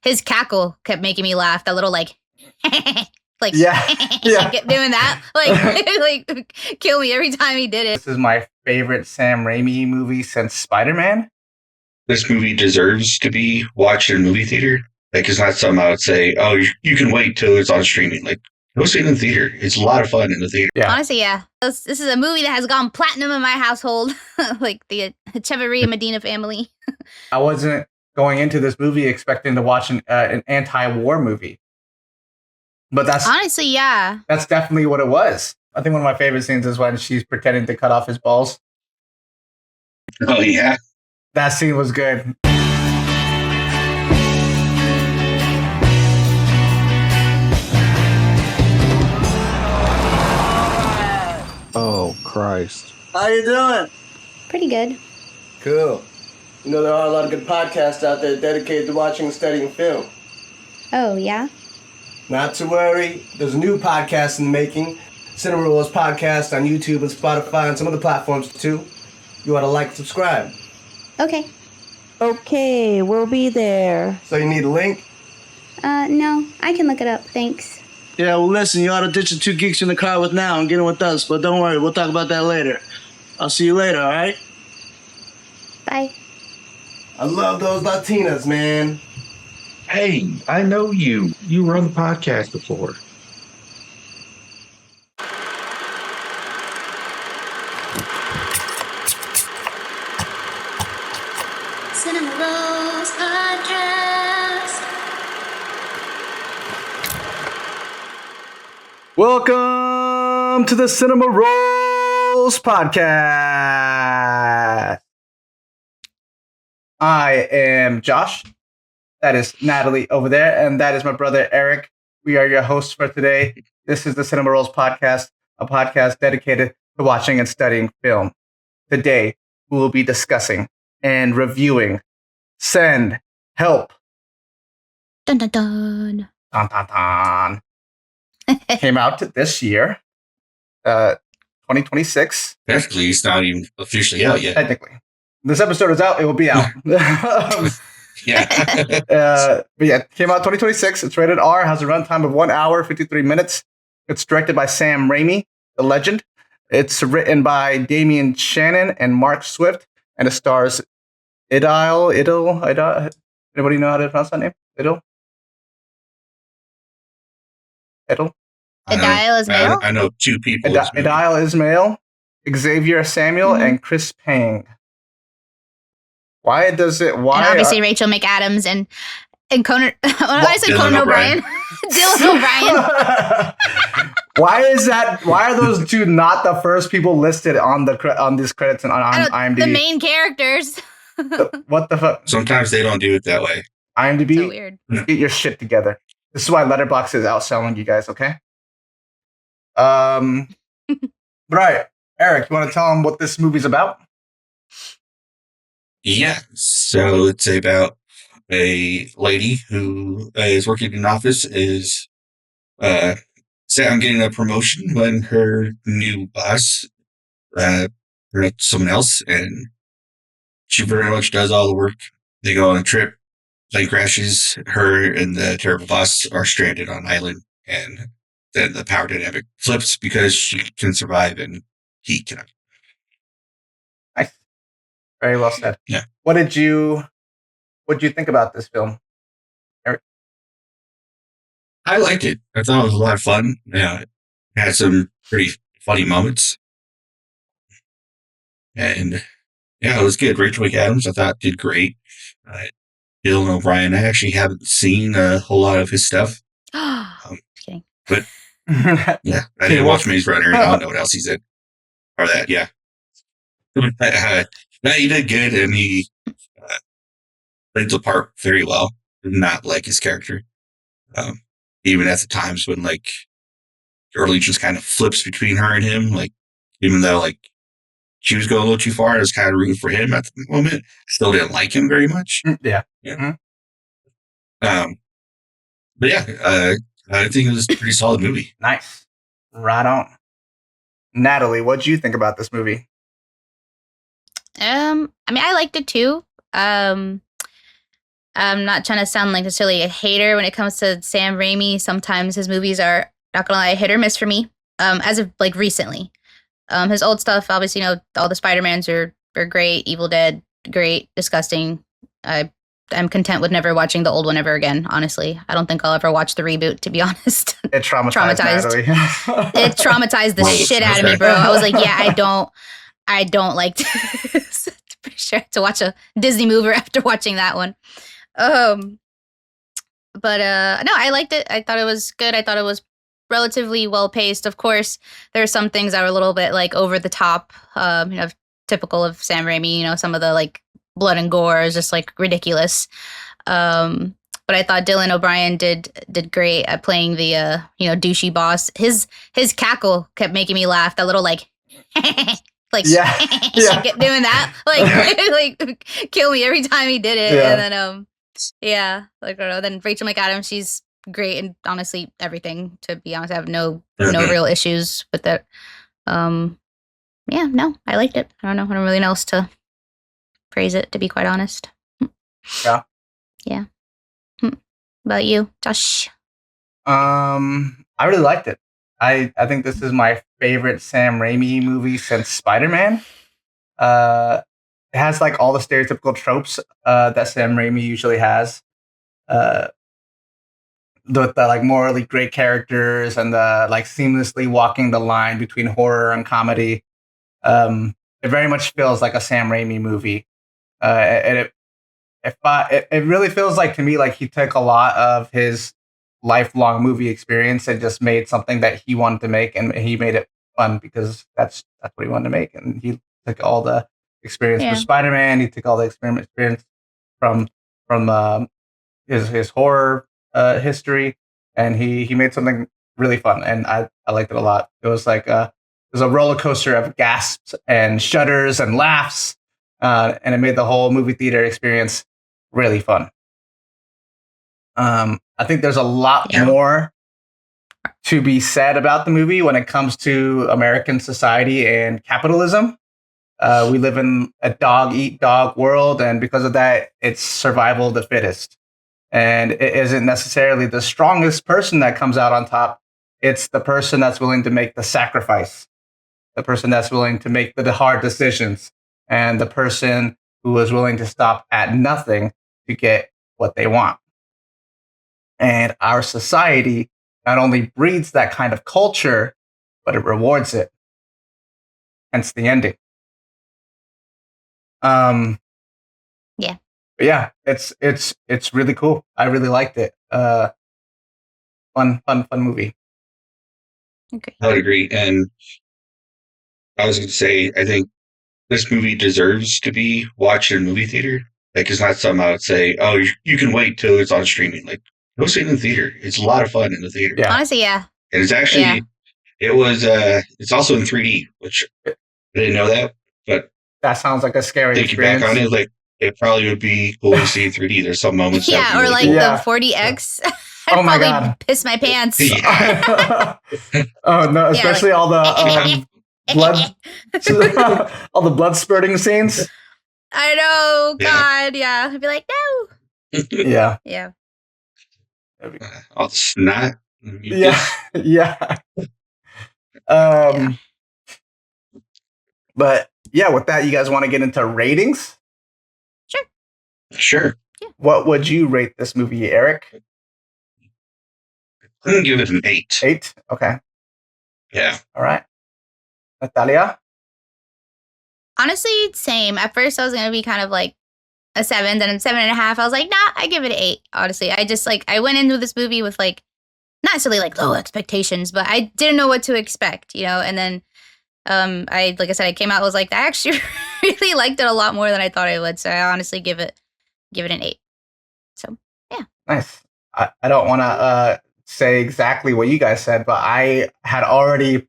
his cackle kept making me laugh. That little like, like, kept doing that. Like kill me every time he did it. This is my favorite Sam Raimi movie since Spider-Man. This movie deserves to be watched in a movie theater. Like, it's not something I would say, oh, you can wait till it's on streaming. Like, go see it in the theater. It's a lot of fun in the theater. Yeah. Honestly, yeah. This is a movie that has gone platinum in my household. Like the Echeverria Medina family. I wasn't going into this movie expecting to watch an anti-war movie. But that's... Honestly, yeah. That's definitely what it was. I think one of my favorite scenes is when she's pretending to cut off his balls. Oh, yeah. That scene was good. Oh, Christ. How you doing? Pretty good. Cool. You know, there are a lot of good podcasts out there dedicated to watching and studying film. Oh, yeah? Not to worry. There's a new podcast in the making. Cinema Rolls Podcast on YouTube and Spotify and some other platforms, too. You ought to like and subscribe. Okay. Okay, we'll be there. So you need a link? No. I can look it up. Thanks. Yeah, well, listen, you ought to ditch the two geeks in the car with now and get in with us. But don't worry, we'll talk about that later. I'll see you later, all right? Bye. I love those Latinas, man. Hey, I know you. You were on the podcast before. Cinema Rolls Podcast. Welcome to the Cinema Rolls Podcast. I am Josh. That is Natalie over there, and that is my brother Eric. We are your hosts for today. This is the Cinema Rolls Podcast, a podcast dedicated to watching and studying film. Today, we will be discussing and reviewing Send Help. Dun dun dun. Dun dun dun. Came out this year, 2026. Technically, it's not even officially out yet. Technically. This episode is out, it will be out. Yeah. But yeah, it came out 2026. It's rated R, has a runtime of 1 hour, 53 minutes. It's directed by Sam Raimi, the legend. It's written by Damian, Shannon, and Mark Swift, and it stars Edyll. Anybody know how to pronounce that name? Edyll? Edyll Ismail? I know two people. Edyll Ismail, Xavier Samuel, and Chris Pang. And obviously Rachel McAdams and Conan. I said Conan O'Brien. Dylan O'Brien. Why are those two not the first people listed on these credits and on IMDb? The main characters. What the fuck? Sometimes they don't do it that way. IMDb, so weird. Get your shit together. This is why Letterboxd is outselling you guys. Okay. Right, Eric, you want to tell them what this movie's about? Yeah, so it's about a lady who is working in an office, is say I'm getting a promotion when her new boss, someone else, and she very much does all the work. They go on a trip, plane crashes, her and the terrible boss are stranded on an island, and then the power dynamic flips because she can survive and he cannot. Nice. Very well said. Yeah. What did you think about this film, Eric? I liked it. I thought it was a lot of fun. Yeah, it had some pretty funny moments. And yeah, it was good. Rachel McAdams, I thought, did great. Dylan O'Brien, I actually haven't seen a whole lot of his stuff. Just kidding. But yeah, I didn't watch Maze Runner. I don't know what else he's in. Or that, yeah. No, he did good, and he played the part very well. Did not like his character. Even at the times when, like, early just kind of flips between her and him, like, even though, like, she was going a little too far, I was kind of rooting for him at the moment. Still didn't like him very much. Yeah. Yeah. But yeah, I think it was a pretty solid movie. Nice. Right on. Natalie, what did you think about this movie? I mean, I liked it too. I'm not trying to sound like necessarily a hater when it comes to Sam Raimi. Sometimes his movies are, not gonna lie, hit or miss for me. As of like recently, his old stuff, obviously, all the Spider-Mans are great. Evil Dead, great. Disgusting. I'm content with never watching the old one ever again. Honestly, I don't think I'll ever watch the reboot. To be honest, It traumatized. It traumatized the shit out of me, bro. I was like, yeah, I don't like this. Pretty sure to watch a Disney movie after watching that one. But no, I liked it. I thought it was good. I thought it was relatively well paced. Of course, there are some things that were a little bit like over the top. Typical of Sam Raimi. Some of the like blood and gore is just like ridiculous. But I thought Dylan O'Brien did great at playing the douchey boss. His cackle kept making me laugh. That little like like kept doing that like kill me every time he did it. And then I don't know. Then Rachel McAdams, she's great and honestly everything. To be honest, I have no real issues with it. No, I liked it. I don't really know else to praise it, to be quite honest. Yeah. About you, Josh? I really liked it. I think this is my favorite Sam Raimi movie since Spider-Man. It has like all the stereotypical tropes that Sam Raimi usually has. The like morally great characters and the like seamlessly walking the line between horror and comedy. It very much feels like a Sam Raimi movie. And it really feels like to me like he took a lot of his lifelong movie experience and just made something that he wanted to make, and he made it fun because that's what he wanted to make. And he took all the experience from Spider-Man. He took all the experience from his horror history, and he made something really fun. And I liked it a lot. It was like it was a roller coaster of gasps and shudders and laughs, and it made the whole movie theater experience really fun. I think there's a lot more to be said about the movie when it comes to American society and capitalism. We live in a dog-eat-dog world, and because of that, it's survival of the fittest. And it isn't necessarily the strongest person that comes out on top. It's the person that's willing to make the sacrifice, the person that's willing to make the hard decisions, and the person who is willing to stop at nothing to get what they want. And our society not only breeds that kind of culture, but it rewards it. Hence the ending. It's really cool. I really liked it. Fun movie. Okay. I would agree. And I was going to say, I think this movie deserves to be watched in a movie theater. Like, it's not something I would say, oh, you can wait till it's on streaming. Like, go see it in the theater. It's a lot of fun in the theater. Yeah. Honestly, yeah. And it's actually, it's also in 3D, which I didn't know that, but that sounds like a scary thinking experience. back on it, like, it probably would be cool to see in 3D. There's some moments or really like cool. the 40X. I'd Oh my probably God. piss my pants. Oh no, especially all the blood all the blood spurting scenes. I know, God, yeah. I'd be like, no. Yeah. All the snot. Yeah. But yeah, with that, you guys want to get into ratings? Sure. Yeah. What would you rate this movie, Eric? I'm going to give it an 8. 8? Okay. Yeah. All right. Natalia? Honestly, same. At first, I was going to be kind of like a 7, then a 7.5. I was like, nah, I give it an 8. Honestly, I went into this movie with like, not necessarily like low expectations, but I didn't know what to expect, and then like I said, I came out, was like, I actually really liked it a lot more than I thought I would. So I honestly give it an 8. So yeah. Nice. I don't want to say exactly what you guys said, but I had already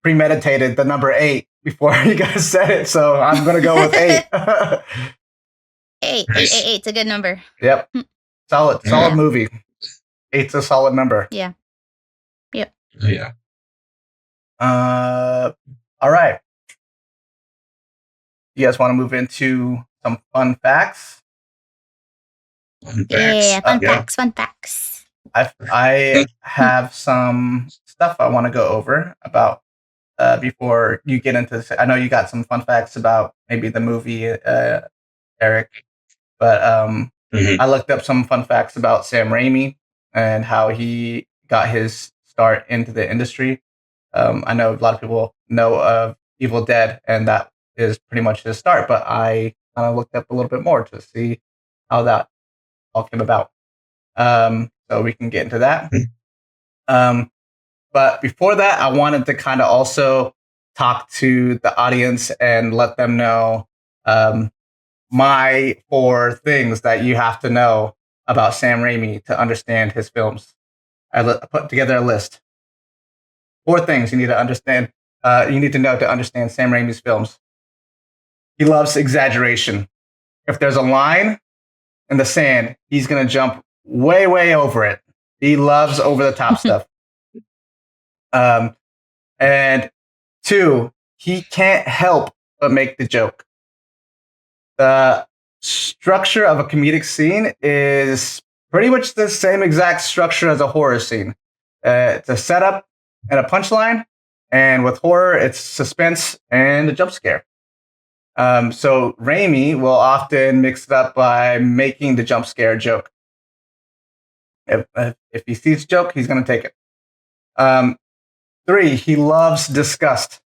premeditated the number 8 before you guys said it, so I'm gonna go with 8. 8. Nice. 8's a good number. Yep. Solid movie. 8's a solid number. Yeah. Yep. Yeah. All right. You guys want to move into some fun facts? Fun Yeah, facts. fun Yeah. facts, fun facts. I have some stuff I want to go over about before you get into this. I know you got some fun facts about maybe the movie, Eric, but Mhm. I looked up some fun facts about Sam Raimi and how he got his start into the industry. I know a lot of people know of Evil Dead, and that is pretty much his start, but I kind of looked up a little bit more to see how that all came about. So we can get into that. Mhm. Um, but before that, I wanted to kind of also talk to the audience and let them know my 4 things that you have to know about Sam Raimi to understand his films. I put together a list. 4 things you need to understand. You need to know to understand Sam Raimi's films. He loves exaggeration. If there's a line in the sand, he's gonna jump way, way over it. He loves over the top stuff. And 2, he can't help but make the joke. The structure of a comedic scene is pretty much the same exact structure as a horror scene. It's a setup and a punchline, and with horror, it's suspense and a jump scare. So Raimi will often mix it up by making the jump scare joke. If he sees a joke, he's going to take it. 3, he loves disgust.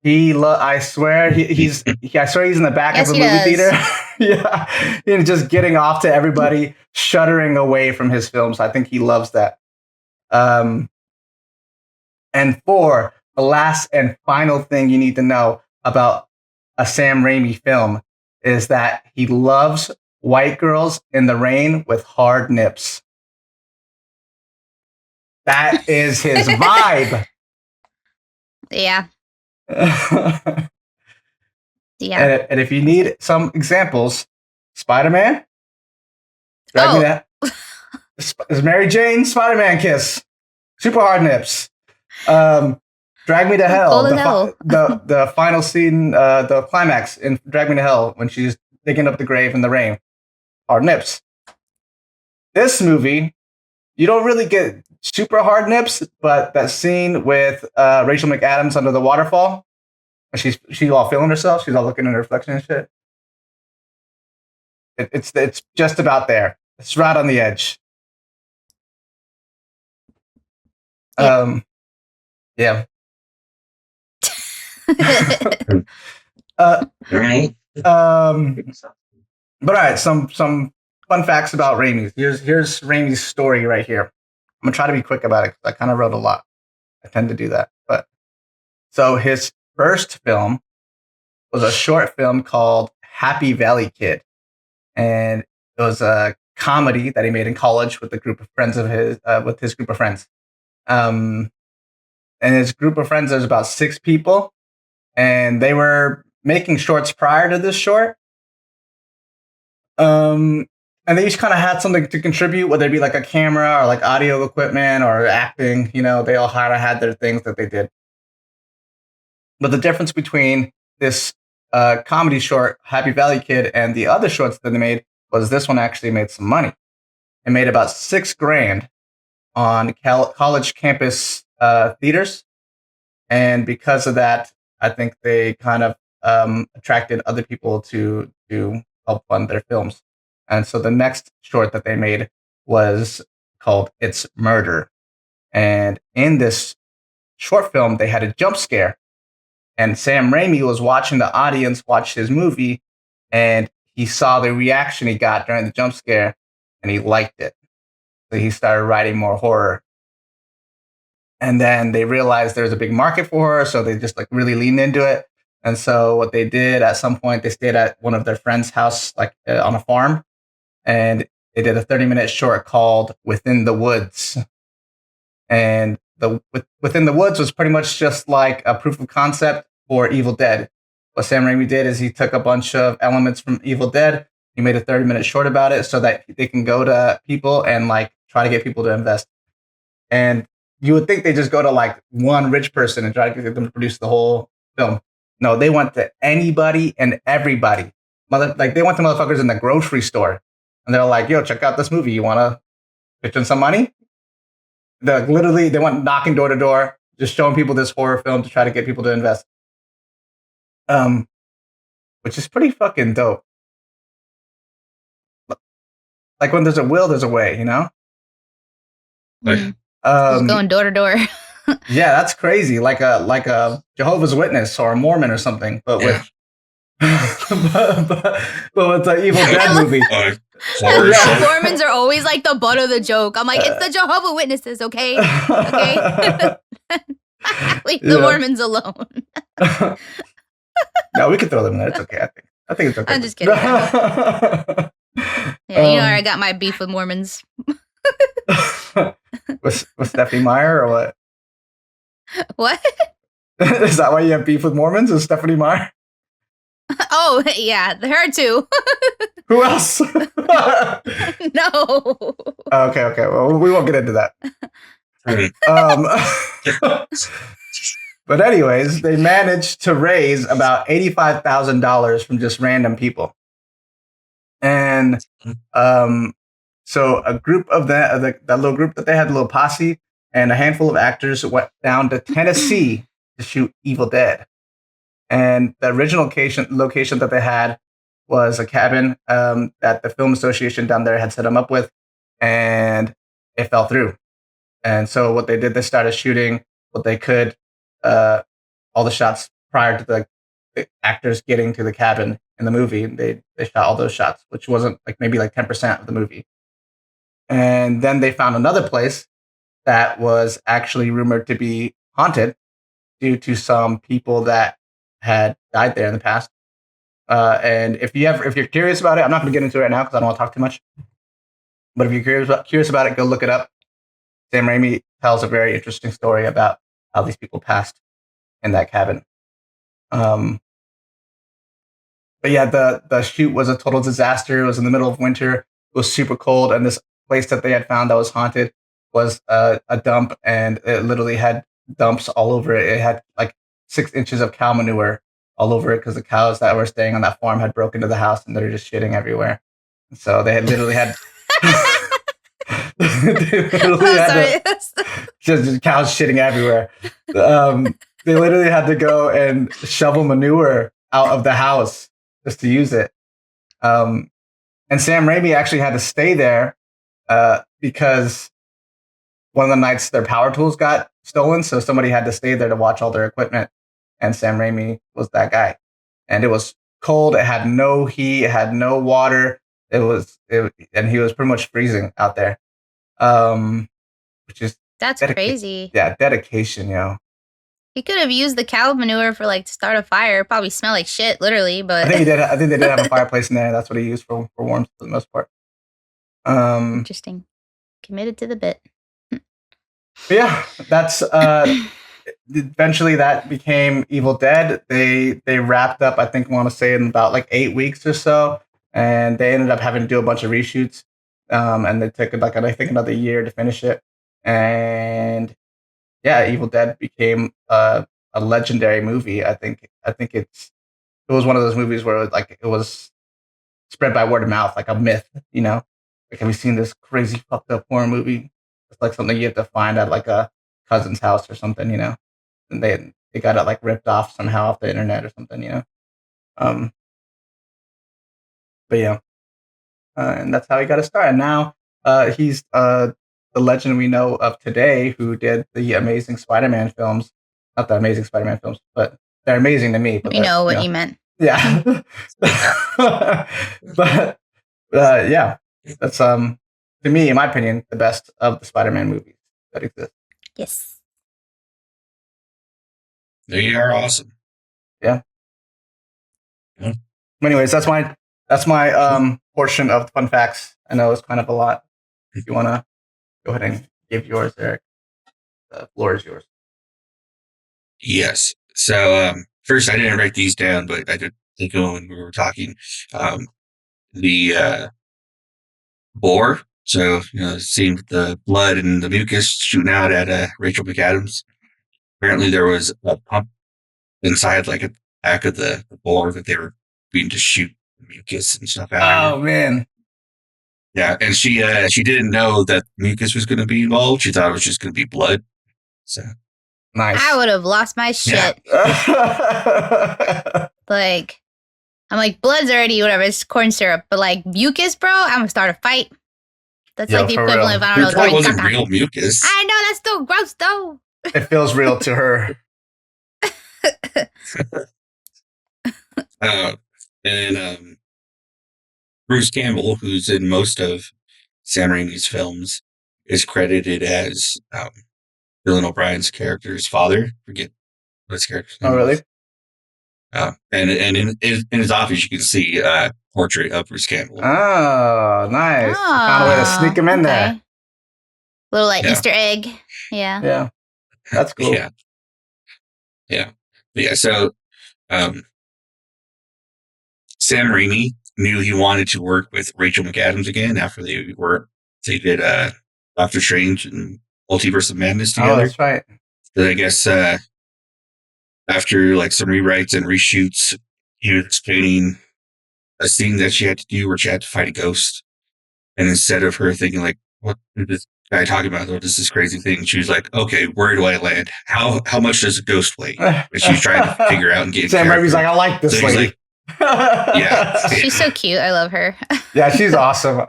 I swear he's in the back Yes, of a he movie does. theater. Yeah, and just getting off to everybody, shuddering away from his films. I think he loves that. And 4, the last and final thing you need to know about a Sam Raimi film is that he loves white girls in the rain with hard nips. That is his vibe. Yeah, and, yeah. and if you need some examples, Spider-Man, drag me that. Is Mary Jane Spider-Man kiss? Super hard nips. Drag Me to Hell. Cold as hell. The final scene, the climax in Drag Me to Hell when she's digging up the grave in the rain. Hard nips. This movie, you don't really get super hard nips, but that scene with Rachel McAdams under the waterfall, she's all feeling herself. She's all looking in her reflection and shit. It's just about there. It's right on the edge. Yeah. Yeah. Right. But all right, some fun facts about Raimi. Here's Raimi's story right here. I'm gonna try to be quick about it because I kind of wrote a lot. I tend to do that. But so his first film was a short film called Happy Valley Kid, and it was a comedy that he made in college with a group of friends of his, with his group of friends. And his group of friends, there's about 6 people, and they were making shorts prior to this short. And they each kind of had something to contribute, whether it be like a camera or like audio equipment or acting. You know, they all kind of had their things that they did. But the difference between this comedy short, Happy Valley Kid, and the other shorts that they made was this one actually made some money. It made about $6,000 on college campus theaters. And because of that, I think they kind of attracted other people to help fund their films. And so the next short that they made was called It's Murder. And in this short film, they had a jump scare. And Sam Raimi was watching the audience watch his movie, and he saw the reaction he got during the jump scare, and he liked it. So he started writing more horror. And then they realized there was a big market for horror, so they just like really leaned into it. And so what they did at some point, they stayed at one of their friends' house, like on a farm, and they did a 30-minute short called Within the Woods. And Within the Woods was pretty much just like a proof of concept for Evil Dead. What Sam Raimi did is he took a bunch of elements from Evil Dead, he made a 30-minute short about it so that they can go to people and like try to get people to invest. And you would think they just go to like one rich person and try to get them to produce the whole film. No, they went to anybody and everybody. Like they went to motherfuckers in the grocery store and they're like, "Yo, check out this movie. You want to pitch in some money?" They went knocking door to door, just showing people this horror film to try to get people to invest. Which is pretty fucking dope. Like when there's a will, there's a way, you know? Just going door to door. Yeah, that's crazy. Like a Jehovah's Witness or a Mormon or something, but with but with the Evil Dead movie. Mormons are always like the butt of the joke. I'm like, it's the Jehovah's Witnesses, okay? Okay. Leave the Mormons alone. No, we can throw them in there. It's okay. I think it's okay. I'm just kidding. Yeah, you know, I got my beef with Mormons. with Stephanie Meyer or what? What? Is that why you have beef with Mormons? Is Stephanie Meyer? Oh, yeah, her too. Who else? No. Okay. Well, we won't get into that. But anyways, they managed to raise about $85,000 from just random people. And so a group of that little group that they had, a little posse, and a handful of actors went down to Tennessee to shoot Evil Dead. And the original location that they had was a cabin that the Film Association down there had set them up with, and it fell through. And so what they did, they started shooting what they could, all the shots prior to the actors getting to the cabin in the movie. They shot all those shots, which wasn't maybe 10% of the movie. And then they found another place that was actually rumored to be haunted due to some people that had died there in the past. And if you're curious about it, I'm not going to get into it right now because I don't want to talk too much. But if you're curious about it, go look it up. Sam Raimi tells a very interesting story about how these people passed in that cabin. But yeah, the shoot was a total disaster. It was in the middle of winter. It was super cold, and this place that they had found that was haunted was a dump, and it literally had dumps all over it. It had 6 inches of cow manure all over it because the cows that were staying on that farm had broken into the house and they're just shitting everywhere. So they had literally had just cows shitting everywhere. They literally had to go and shovel manure out of the house just to use it. And Sam Raimi actually had to stay there because one of the nights their power tools got stolen, so somebody had to stay there to watch all their equipment. And Sam Raimi was that guy. And it was cold. It had no heat. It had no water. And he was pretty much freezing out there. Which is that's crazy. Yeah, dedication, yo. He could have used the cow manure for to start a fire. Probably smell like shit, literally. But I think he did. I think they did have a fireplace in there. That's what he used for warmth for the most part. Interesting. Committed to the bit. But yeah, that's eventually that became Evil Dead. They wrapped up, I think I want to say in about 8 weeks or so, and they ended up having to do a bunch of reshoots. And they took I think another year to finish it. And yeah, Evil Dead became a legendary movie. I think it was one of those movies where it was spread by word of mouth, like a myth, you know? Have you seen this crazy fucked up horror movie? It's something you have to find at a cousin's house or something, you know? And they got it ripped off somehow off the internet or something, you know? But yeah. And that's how he got a start. And now he's the legend we know of today who did the Amazing Spider-Man films. Not the Amazing Spider-Man films, but they're amazing to me. But we know what you meant. Yeah. But yeah, that's to me, in my opinion, the best of the Spider-Man movies that exist. Yes. They are awesome. Yeah. Anyways, that's my portion of the fun facts. I know it's kind of a lot. If you want to go ahead and give yours, Eric, the floor is yours. Yes. So first, I didn't write these down, but I did think of when we were talking. The boar. So seeing the blood and the mucus shooting out at Rachel McAdams. Apparently, there was a pump inside, a back of the boar that they were being to shoot mucus and stuff out. Oh man, Yeah, and she didn't know that mucus was going to be involved. She thought it was just going to be blood. So Nice. I would have lost my shit. Yeah. Like, I'm like, blood's already whatever, it's corn syrup, but like mucus, bro, I'm gonna start a fight. That's Yo, like the for equivalent real. of I It don't know. probably throwing wasn't caca. real mucus. I know that's still gross though. It feels real to her. And Bruce Campbell, who's in most of Sam Raimi's films, is credited as Dylan O'Brien's character's father. Forget what his character's name Oh, really? is. And in his office, you can see a portrait of Bruce Campbell. Oh, nice. Found a way to sneak him in there. Okay. Little like Yeah. Easter egg. Yeah. Yeah. That's cool. Yeah. So Sam Raimi knew he wanted to work with Rachel McAdams again after they did Doctor Strange and Multiverse of Madness Oh, together. that's right. But I guess after like some rewrites and reshoots, he was explaining a scene that she had to do where she had to fight a ghost. And instead of her thinking like, what is this guy talking about? What is this crazy thing? She was like, okay, where do I land? How much does a ghost weigh? And she was trying to figure out and get Sam character. Raimi's like, I like this So he's lady. like, yeah. She's so cute. I love her. Yeah, she's awesome.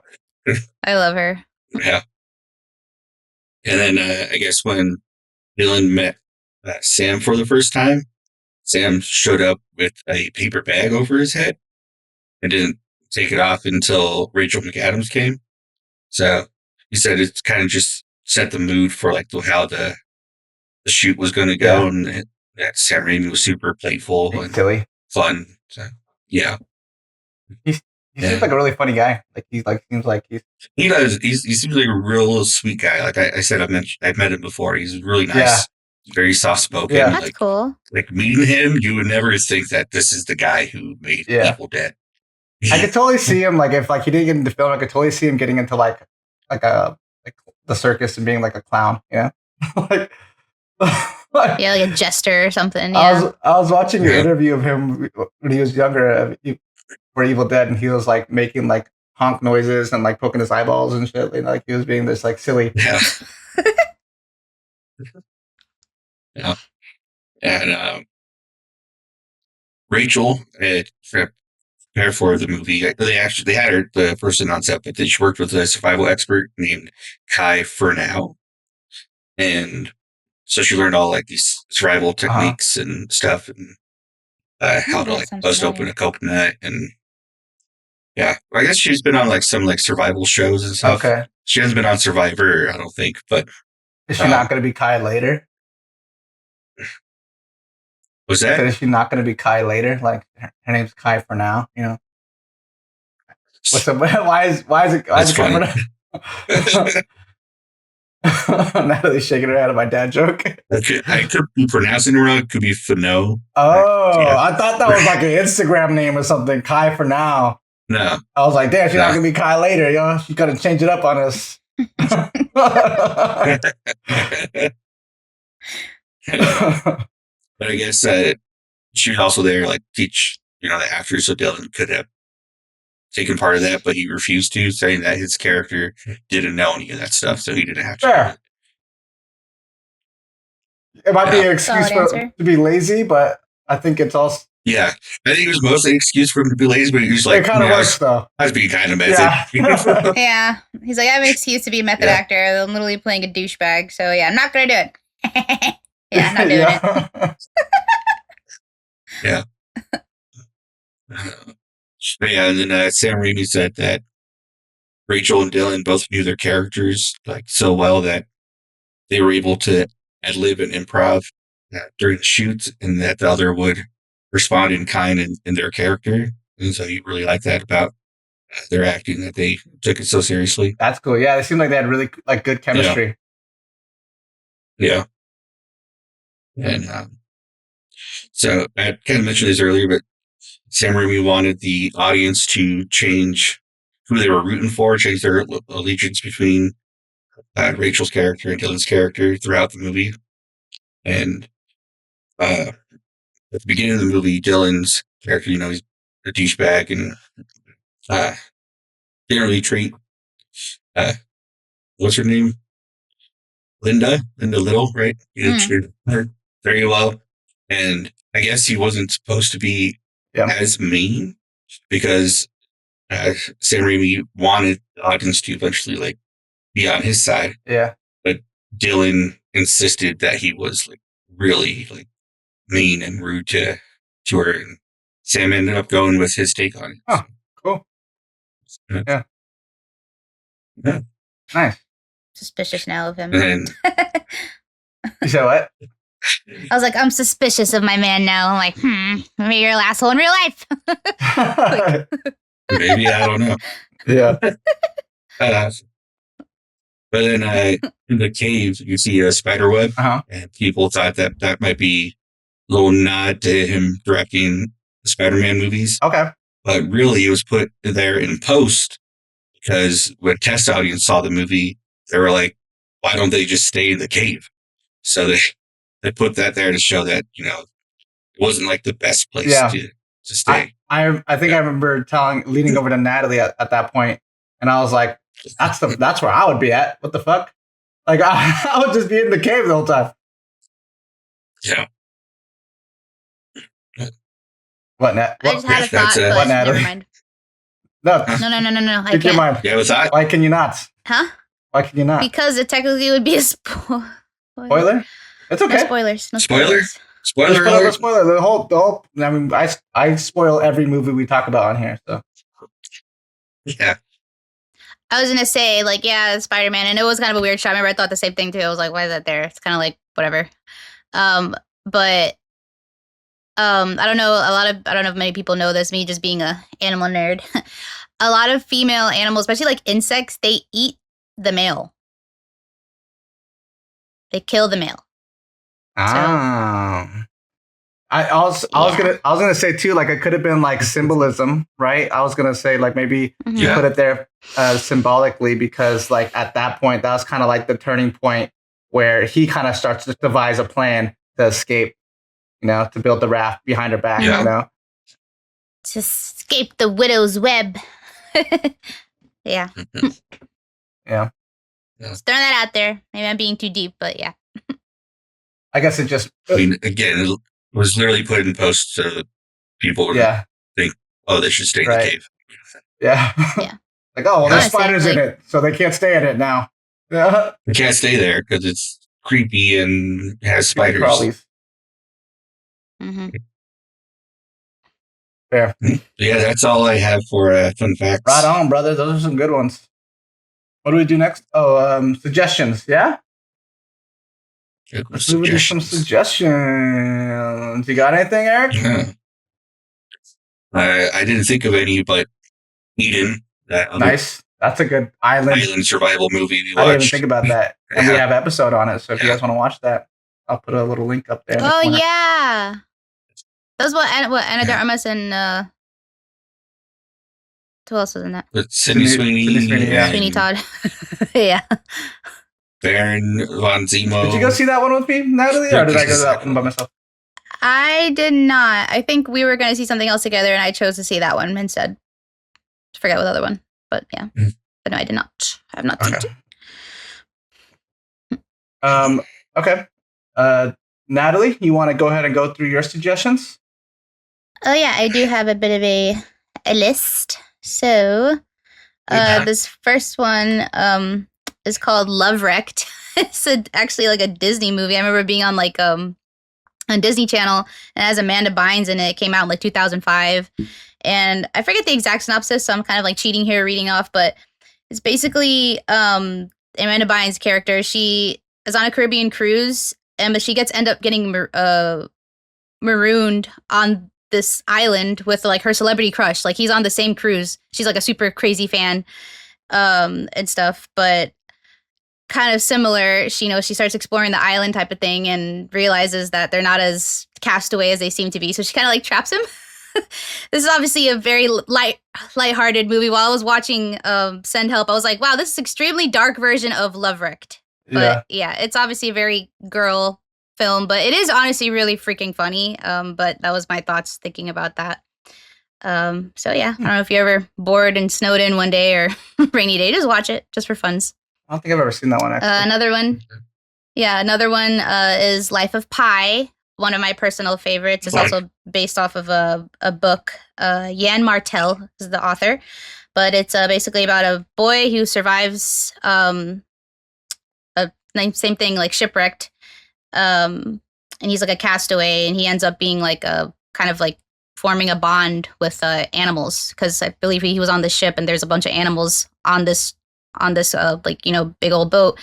I love her. Yeah. And then I guess when Dylan met Sam for the first time, Sam showed up with a paper bag over his head and didn't take it off until Rachel McAdams came. So he said it's kind of just set the mood for like how the shoot was going to go, Yeah. and that Sam Raimi was super playful and Silly. fun. So, yeah, He seems like a really funny guy. Like seems like he's he does. He seems like a real sweet guy. Like I said, I've met him before. He's really nice, Yeah. very soft spoken. Yeah. That's cool. Like meeting him, you would never think that this is the guy who made Yeah. Evil Dead. I could totally see him like if like he didn't get into film, I could totally see him getting into like the circus and being like a clown, you know? like Yeah, like a jester or something. I Yeah. was watching an Yeah. interview of him when he was younger for Evil Dead, and he was like making like honk noises and like poking his eyeballs and shit. Like he was being this like silly. Yeah. Yeah. And Rachel prepared for the movie. They had her, the person on set, but she worked with a survival expert named Kai Furnau. And so she learned all like these survival techniques and stuff, and how to that like sounds bust open familiar. a coconut. And yeah, I guess she's been on like some like survival shows and stuff. Okay, She hasn't been on Survivor, I don't think, but is she not going to be Kai later? was I said, that? is she not going to be Kai later? Like her name's Kai for now, you know? What's up? Why is it That's Kai for funny. now? Natalie's shaking her head at my dad joke. I could be pronouncing it wrong. It could be Fano. Oh, Yeah. I thought that was like an Instagram name or something. Kai for now. No. I was like, damn, she's not No. gonna be Kai later, yo. She's gonna change it up on us. But I guess she was also there, like teach the actors, so Dylan could have taken part of that, but he refused to, saying that his character didn't know any of that stuff, so he didn't have to. do Fair. it. It might be Yeah. an excuse Solid for answer. to be lazy, but I think it's also Yeah, I think it was mostly an excuse for him to be lazy, but he was like, it kind of "Nah, works though. I was being kind of method." Yeah. Yeah. He's like, I have an excuse to be a method Yeah. actor. I'm literally playing a douchebag. So yeah, I'm not gonna do it. Yeah, I'm not doing it. Yeah. But yeah, and then Sam Raimi said that Rachel and Dylan both knew their characters like so well that they were able to ad-lib and improv during the shoots, and that the other would respond in kind in their character. And so he really liked that about their acting, that they took it so seriously. That's cool. Yeah, it seemed like they had really like good chemistry. Yeah. And so I kind of mentioned this earlier, but Sam Raimi wanted the audience to change who they were rooting for, change their allegiance between Rachel's character and Dylan's character throughout the movie. And at the beginning of the movie, Dylan's character, he's a douchebag and didn't really treat what's her name? Linda Little, right? You treated her very well. And I guess he wasn't supposed to be as mean because Sam Raimi wanted the audience to eventually like be on his side. Yeah. But Dylan insisted that he was like really like mean and rude to her. And Sam ended up going with his take on it. Oh, cool. Yeah. Yeah. Nice. Suspicious now of him. And You said what? I was like, I'm suspicious of my man now. I'm like, maybe you're an asshole in real life. maybe, I don't know. Yeah. But then in the cave, you see a spider web, Uh-huh. and people thought that might be a little nod to him directing the Spider-Man movies. Okay. But really, it was put there in post because when test audience saw the movie, they were like, why don't they just stay in the cave? So they put that there to show that, you know, it wasn't like the best place to stay. I think I remember leading over to Natalie at that point, and I was like, that's where I would be at. What the fuck? Like I would just be in the cave the whole time. Yeah. What, Nat? I just had a thought, but What, Natalie? never mind. No. No. I Speak your can't. mind. Yeah, what's that? Why can you not? Huh? Why can you not? Because it technically would be a spoiler. Spoiler? It's okay. No spoilers. No Spoiler? spoilers. Spoiler Spoiler, alert. spoiler. The whole. I mean, I spoil every movie we talk about on here. So Yeah. I was gonna say, like, yeah, Spider-Man, and it was kind of a weird shot. I remember I thought the same thing too. I was like, why is that there? It's kind of like whatever. But I don't know. I don't know if many people know this. Me just being a animal nerd. A lot of female animals, especially like insects, they eat the male. They kill the male. I was gonna say too, like it could have been like symbolism, right? I was gonna say like maybe you put it there symbolically because like at that point that was kind of like the turning point where he kind of starts to devise a plan to escape, you know, to build the raft behind her back, you know, to escape the widow's web. Yeah. Yeah. Just throwing that out there. Maybe I'm being too deep, but yeah. I guess it just. I mean, again, it was literally put in post so people would think, oh, they should stay in the cave. Yeah. Yeah. Like, oh, well, there's Honestly, spiders in it, so they can't stay in it now. Yeah. They can't stay there because it's creepy and has spiders. Crawlies. Mm-hmm. Fair. Yeah, that's all I have for fun facts. Right on, brother. Those are some good ones. What do we do next? Oh, suggestions. Yeah. Let's do some suggestions. You got anything, Eric? Yeah. I didn't think of any, but Eden. Nice. That's a good island survival movie we watched. I didn't even think about that. And we have an episode on it. So if you guys want to watch that, I'll put a little link up there. Oh, yeah. That's what Anna de Armas and who else was in that? But Sydney Sweeney. Sweeney Todd. Yeah. Baron von Zemo. Did you go see that one with me, Natalie? Or did I go to that one by myself? I did not. I think we were going to see something else together, and I chose to see that one instead. I forget what other one, but yeah. But no, I did not. I have not seen it. Okay. Natalie, you want to go ahead and go through your suggestions? Oh yeah, I do have a bit of a list. So, this first one is called Lovewrecked. It's actually like a Disney movie. I remember being on like on Disney Channel, and it has Amanda Bynes in it. It came out in like 2005, and I forget the exact synopsis, so I'm kind of like cheating here, reading off. But it's basically Amanda Bynes' character. She is on a Caribbean cruise, but she end up getting marooned on this island with like her celebrity crush. Like he's on the same cruise. She's like a super crazy fan and stuff, but kind of similar. She starts exploring the island type of thing and realizes that they're not as castaway as they seem to be. So she kind of like traps him. This is obviously a very lighthearted movie. While I was watching Send Help, I was like, wow, this is an extremely dark version of Lovewrecked. But yeah, it's obviously a very girl film, but it is honestly really freaking funny. But that was my thoughts thinking about that. So yeah, I don't know if you're ever bored and snowed in one day or rainy day, just watch it just for funs. I don't think I've ever seen that one, actually. Another one is Life of Pi, one of my personal favorites. It's also based off of a book. Jan Martel is the author, but it's basically about a boy who survives same thing, like shipwrecked, and he's like a castaway, and he ends up being like a kind of like forming a bond with animals, because I believe he was on the ship and there's a bunch of animals on this like, you know, big old boat,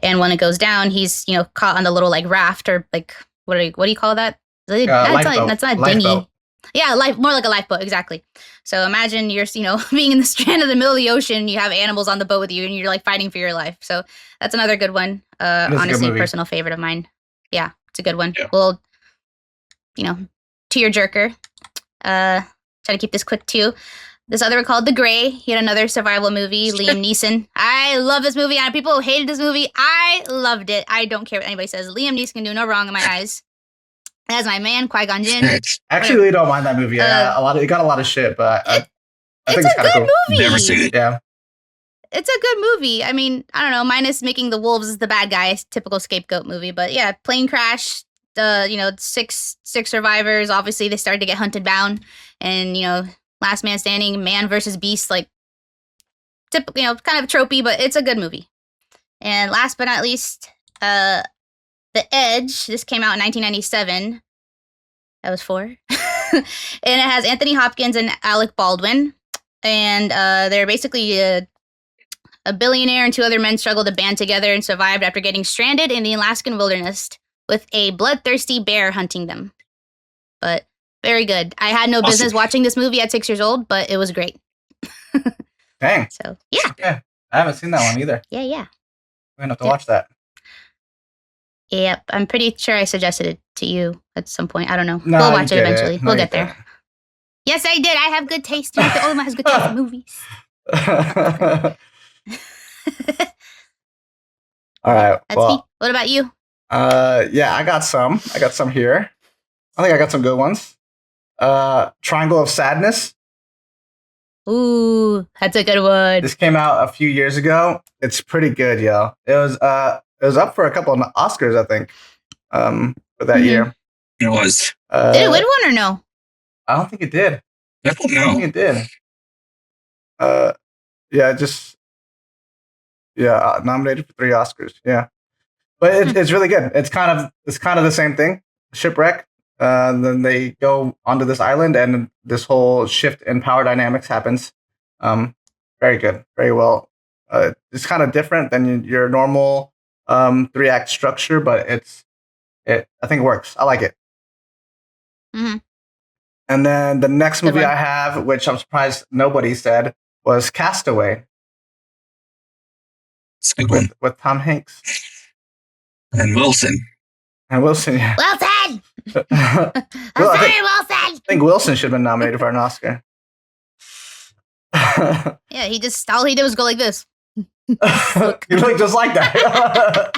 and when it goes down, he's, you know, caught on the little like raft, or like what do you call that? That's not a dinghy. Lifeboat. Yeah, more like a lifeboat, exactly. So imagine you're, you know, being in the strand of the middle of the ocean, you have animals on the boat with you, and you're like fighting for your life. So that's another good one. Honestly, a personal favorite of mine. Yeah, it's a good one. Yeah. Well, you know, tearjerker. Try to keep this quick too. This other one called The Gray. He had another survival movie. Liam Neeson. I love this movie. People who hated this movie, I loved it. I don't care what anybody says. Liam Neeson can do no wrong in my eyes. That's my man, Qui-Gon Jinn. I actually really don't mind that movie. It got a lot of shit, but I think it's kind of cool. Movie. Never seen it. Yeah. It's a good movie. I mean, I don't know, minus making the wolves the bad guy, typical scapegoat movie. But yeah, plane crash, you know, six survivors. Obviously, they started to get hunted down. And, you know, last man standing, man versus beast, like, typical, you know, kind of tropey, but it's a good movie. And last but not least, The Edge. This came out in 1997. That was 4. And it has Anthony Hopkins and Alec Baldwin. And they're basically a billionaire and 2 other men struggled to band together and survived after getting stranded in the Alaskan wilderness with a bloodthirsty bear hunting them. But very good. I had no business watching this movie at 6 years old, but it was great. Dang. So, yeah. I haven't seen that one either. Yeah. We're going to have to watch that. Yep. I'm pretty sure I suggested it to you at some point. I don't know. No, we'll watch it eventually. No, we'll get there. Yes, I did. I have good taste. You're not the only one who has good taste in movies. All right. That's me. What about you? Yeah, I got some here. I think I got some good ones. Triangle of Sadness. Ooh, that's a good one. This came out a few years ago. It's pretty good, yo. It was up for a couple of Oscars, I think, for that year. It was. Did it win one or no? I don't think it did. I don't know. I don't think it did. Nominated for 3 Oscars. Yeah, but it's really good. It's kind of the same thing. Shipwreck. Then they go onto this island, and this whole shift in power dynamics happens. Very good, very well. It's kind of different than your normal 3-act structure, but I think it works. I like it. Mm-hmm. And then the next movie I have, which I'm surprised nobody said, was Castaway. It's a good one. With Tom Hanks. And Wilson. Yeah. Wilson! I'm sorry, Wilson! I think Wilson should have been nominated for an Oscar. Yeah, all he did was go like this. You look just like that.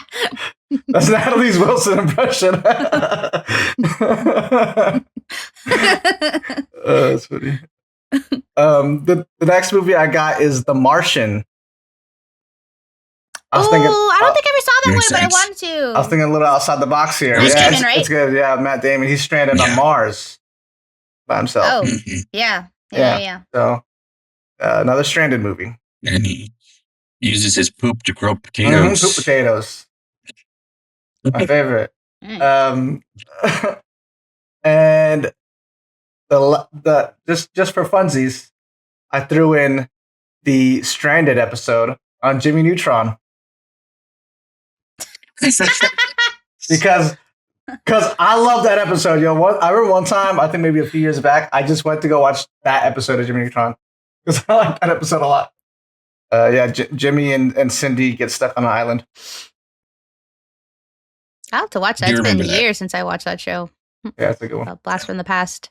That's Natalie's Wilson impression. That's funny. The next movie I got is The Martian. I don't think I ever saw that one, but I wanted to. I was thinking a little outside the box here. Right? It's good. Yeah, Matt Damon. He's stranded on Mars by himself. Oh, yeah. So, another stranded movie. And he uses his poop to grow potatoes. Poop potatoes. My favorite. And the just for funsies, I threw in the Stranded episode on Jimmy Neutron. because I love that episode, yo. I remember one time, I think maybe a few years back, I just went to go watch that episode of Jimmy Neutron because I like that episode a lot. Jimmy and Cindy get stuck on an island. I'll have to watch that. It's been years since I watched that show. Yeah, it's a good one. A blast from the past.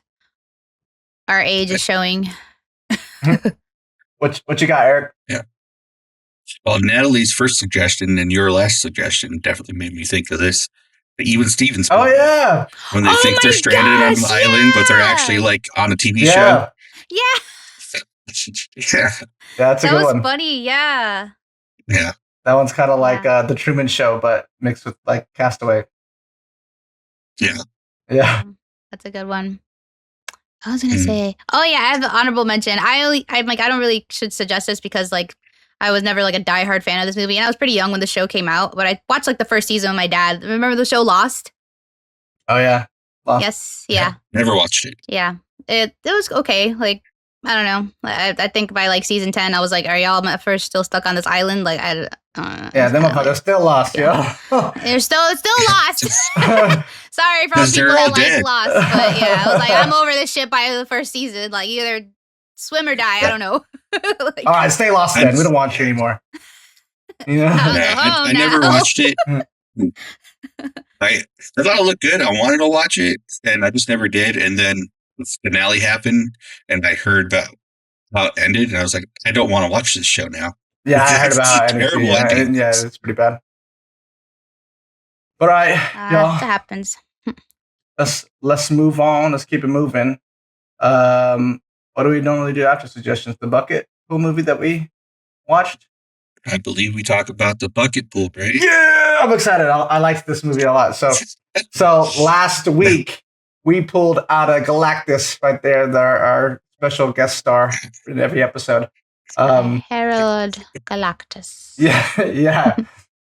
Our age is showing. What you got, Eric? Yeah. Well, Natalie's first suggestion and your last suggestion definitely made me think of this. The Even Stevens movie. Oh, yeah. When they think they're stranded on an island, but they're actually like on a TV show. Yeah, Yeah. That's a that good was one. funny. Yeah. Yeah. That one's kind of like Yeah. the Truman Show, but mixed with like Castaway. Yeah. Yeah. That's a good one. I was gonna Mm. say, oh yeah, I have an honorable mention. I'm like, I don't really should suggest this because like I was never like a diehard fan of this movie, and I was pretty young when the show came out. But I watched like the first season with my dad. Remember the show Lost? Oh yeah. Lost. Yes, yeah, Never watched it. yeah. It was okay. Like I don't know. I think by like season 10, I was like, are y'all at first still stuck on this island? Like Yeah, them motherfuckers still lost, yo. they're still lost. Sorry for all 'Cause they're people all that like dead. Lost, but yeah, I was like, I'm over this shit by the first season. Like either swim or die. I don't know. Like, All right, stay lost then. We don't want you anymore. You know? I was Yeah, like, I never no. watched it. I thought it looked good. I wanted to watch it, and I just never did. And then the finale happened, and I heard about how it ended, and I was like, I don't want to watch this show now. Yeah, I heard It's about a it. terrible Yeah, ending. yeah, it's pretty bad. But all right, That y'all, happens. let's move on. Let's keep it moving. What do we normally do after suggestions? The bucket pool movie that we watched. I believe we talk about the bucket pool, right? Yeah, I'm excited. I liked this movie a lot. So last week we pulled out a Galactus right there. Our special guest star in every episode. Harold Galactus. Yeah, yeah.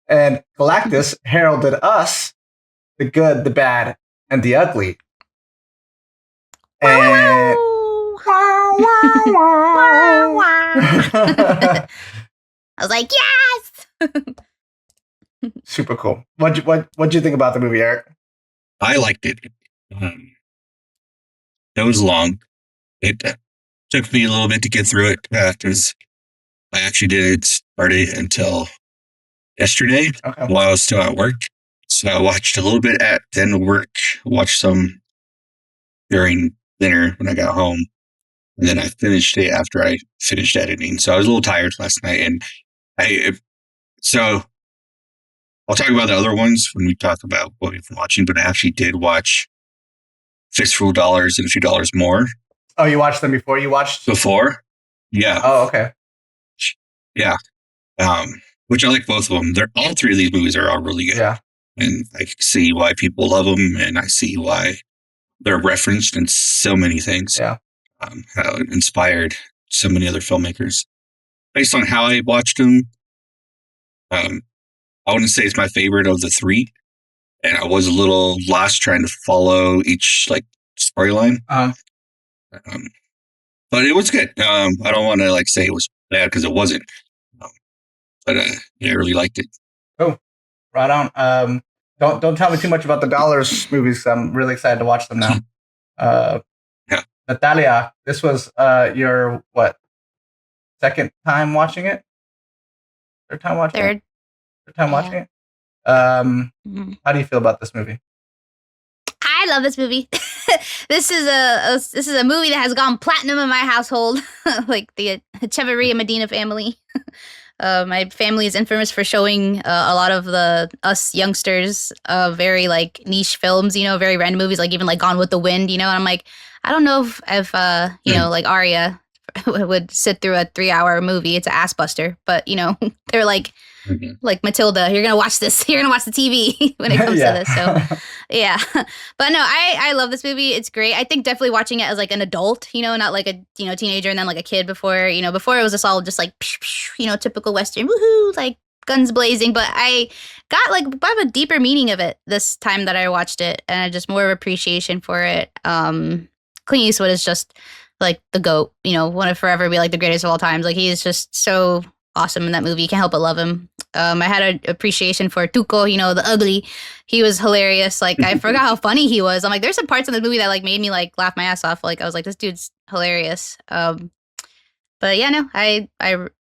And Galactus heralded us, the good, the bad, and the ugly. And I was like, yes. super cool. What'd you think about the movie, Eric? I liked it. It was long. It took me a little bit to get through it because I actually didn't start it until yesterday Okay. while I was still at work. So I watched a little bit at the end of work, watched some during dinner when I got home, and then I finished it after I finished editing. So I was a little tired last night, and so I'll talk about the other ones when we talk about what we've been watching. But I actually did watch Fistful of Dollars and a few dollars more Oh, you watched them before you watched? before. Yeah, Oh, okay. yeah. Which I like both of them. They're all three of these movies are all really good. Yeah. And I can see why people love them, and I see why they're referenced in so many things. Yeah. How it inspired so many other filmmakers. Based on how I watched them, I wouldn't say it's my favorite of the three, and I was a little lost trying to follow each like storyline. But it was good. I don't want to like say it was bad because it wasn't. But yeah, I really liked it. Right on. Don't tell me too much about the Dollars movies. I'm really excited to watch them now. Yeah. Natalia, this was your what? Second time watching it? Third time watching it? Third. Third time Yeah. watching it? Mhm. How do you feel about this movie? I love this movie. This is a movie that has gone platinum in my household, like the Echeverria Medina family. My family is infamous for showing a lot of us youngsters very like niche films, very random movies, like even like Gone with the Wind, and I'm like, I don't know if like Arya would sit through a 3-hour movie. It's an ass buster, but they're like, like Matilda, you're gonna watch this. You're gonna watch the TV when it comes to this. So yeah, but no, I love this movie. It's great. I think definitely watching it as like an adult, not like a teenager and then like a kid before. Before it was just all just like typical Western woohoo, like guns blazing. But I got like a deeper meaning of it this time that I watched it, and just more of appreciation for it. Clint Eastwood is just like the GOAT. Want to forever be like the greatest of all times. Like he is just so awesome in that movie. You can't help but love him. I had an appreciation for Tuco, the ugly. He was hilarious. Like I forgot how funny he was. I'm like, there's some parts in the movie that like made me like laugh my ass off. Like I was like, this dude's hilarious. But yeah, no, I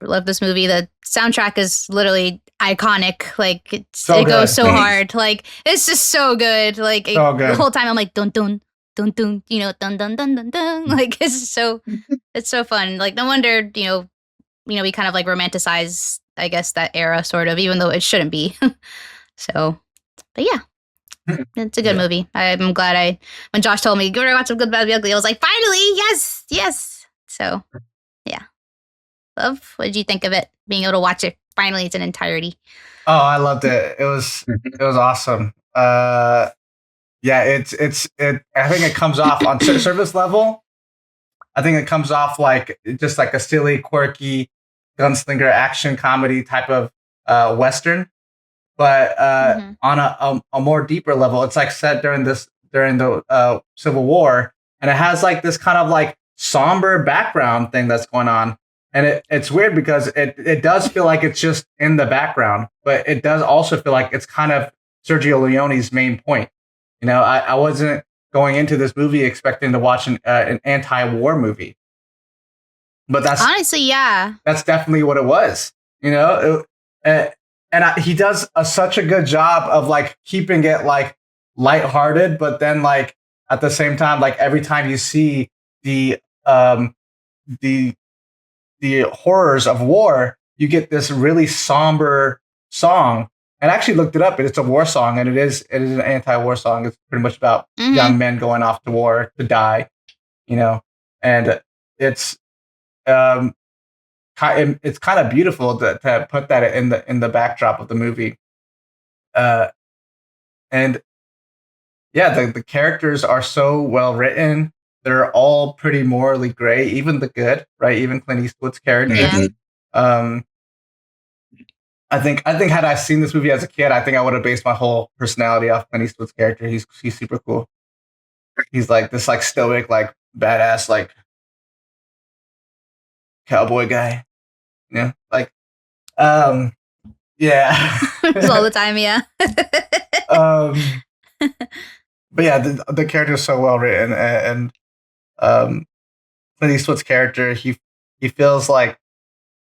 love this movie. The soundtrack is literally iconic. Like it goes so hard. Like it's just so good. Like So good. the whole time I'm like dun dun dun dun, dun dun dun dun dun. Like it's so fun. Like no wonder we kind of like romanticize, I guess, that era sort of, even though it shouldn't be. So, but yeah, it's a good movie. I'm glad when Josh told me, go watch some Good, Bad, the Ugly, I was like, finally, yes. So, yeah. Love, what did you think of it? Being able to watch it finally, it's an entirety. Oh, I loved it. It was awesome. Yeah, it. I think it comes off on surface level. I think it comes off like just like a silly, quirky gunslinger action comedy type of western. But on a more deeper level, it's like set during the Civil War, and it has like this kind of like somber background thing that's going on. And it's weird because it does feel like it's just in the background, but it does also feel like it's kind of Sergio Leone's main point. You know, I wasn't going into this movie expecting to watch an anti-war movie, but that's honestly, yeah, that's definitely what it was. You know, he does such a good job of like keeping it like lighthearted, but then like at the same time, like every time you see the horrors of war, you get this really somber song. And I actually looked it up, and it's a war song, and it is an anti-war song. It's pretty much about young men going off to war to die, you know. And it's kind of beautiful to put that in the backdrop of the movie. And yeah, the characters are so well written. They're all pretty morally gray, even the good, right? Even Clint Eastwood's character. Yeah. I think had I seen this movie as a kid, I think I would have based my whole personality off Clint Eastwood's character. He's super cool. He's like this like stoic, like badass, like cowboy guy. You know, like yeah. Just all the time, yeah. But yeah, the character is so well written, and Clint Eastwood's character, he feels like,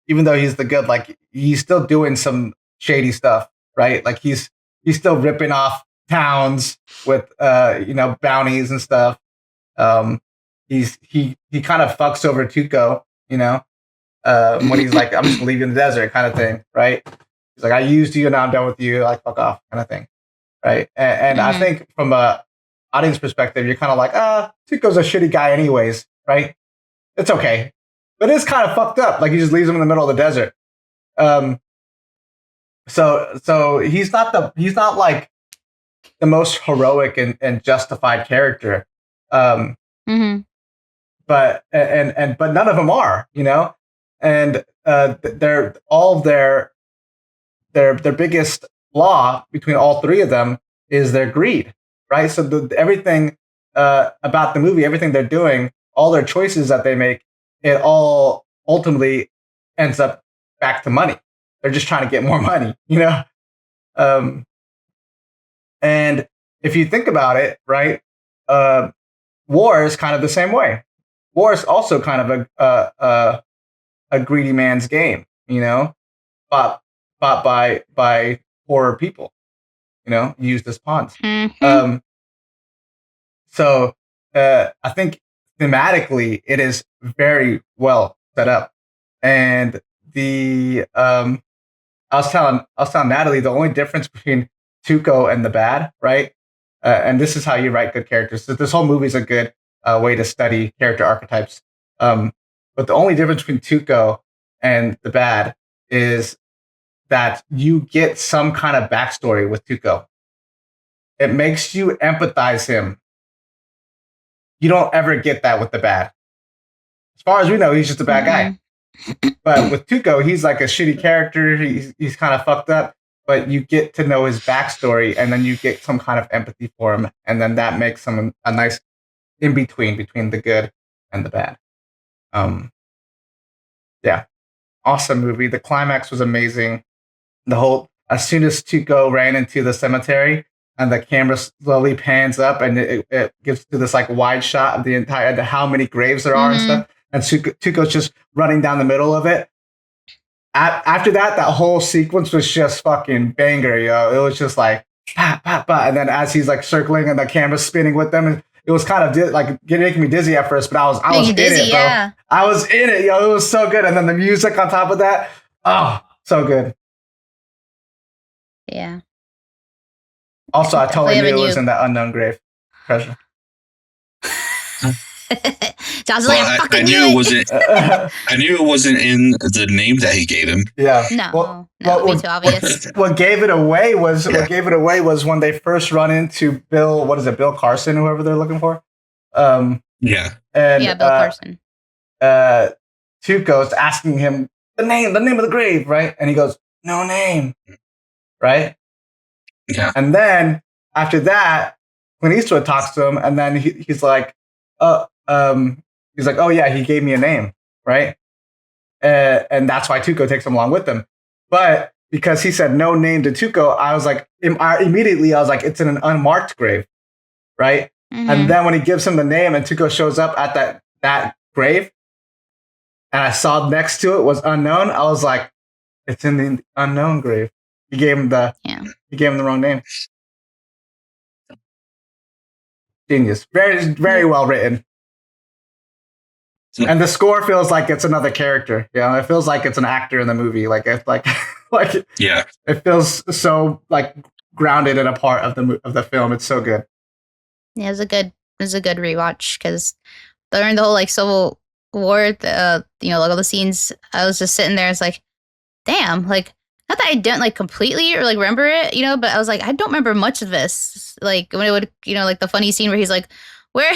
even though he's the good, like he's still doing some shady stuff, right? Like he's still ripping off towns with bounties and stuff. He kind of fucks over Tuco, you know, when he's like, I'm just gonna leave you in the desert, kind of thing, right? He's like, I used you, and now I'm done with you, like fuck off, kind of thing, right? And I think from a audience perspective, you're kind of like, Tuco's a shitty guy, anyways, right? It's okay. But it's kind of fucked up. Like he just leaves him in the middle of the desert. So he's not like the most heroic and justified character. But none of them are, you know. And they're all their biggest flaw between all three of them is their greed, right? So everything about the movie, everything they're doing, all their choices that they make, it all ultimately ends up back to money. They're just trying to get more money, you know? And if you think about it, right, war is kind of the same way. War is also kind of a greedy man's game, you know, fought by poorer people, you know, used as pawns. So I think thematically it is very well set up, and I was telling Natalie, the only difference between Tuco and the bad, right? And this is how you write good characters. So this whole movie is a good way to study character archetypes. But the only difference between Tuco and the bad is that you get some kind of backstory with Tuco. It makes you empathize him. You don't ever get that with the bad. As far as we know, he's just a bad guy. But with Tuco, he's like a shitty character. He's kind of fucked up. But you get to know his backstory, and then you get some kind of empathy for him, and then that makes him a nice in between the good and the bad. Yeah, awesome movie. The climax was amazing. As soon as Tuco ran into the cemetery, and the camera slowly pans up, and it gives to this like wide shot of how many graves there are and stuff. And Tuco's just running down the middle of it. After that whole sequence was just fucking banger, yo. It was just like, pa, pa, pa. And then as he's like circling and the camera's spinning with them, it was kind of like making me dizzy at first, but I was in it, bro. Yeah. I was in it, yo. It was so good. And then the music on top of that, oh, so good. Yeah. Also, I totally knew it was in that unknown grave treasure. Josh was like, I fucking knew it it. wasn't. I knew it wasn't in the name that he gave him. Yeah. No, that would be too obvious. What gave it away was when they first run into Bill. What is it, Bill Carson, whoever they're looking for? Yeah. And Yeah, Bill Carson. Tuco's asking him the name of the grave, right? And he goes, no name, right? Yeah. And then after that, Clint Eastwood talks to him, and then he's like, oh yeah, he gave me a name, right? And that's why Tuco takes him along with him. But because he said no name to Tuco, I was like, immediately I was like, it's in an unmarked grave, right? Mm-hmm. And then when he gives him the name and Tuco shows up at that grave, and I saw next to it was unknown, I was like, it's in the unknown grave. He gave him the wrong name. Genius. Very, very well written. And the score feels like it's another character. You know, it feels like it's an actor in the movie. Like it's like Yeah. It feels so like grounded in a part of the film. It's so good. Yeah, it was a good rewatch because during the whole like Civil War, like all the scenes, I was just sitting there. It's like, damn, like not that I didn't like completely or like remember it, but I was like, I don't remember much of this. Like when it would, like the funny scene where he's like, where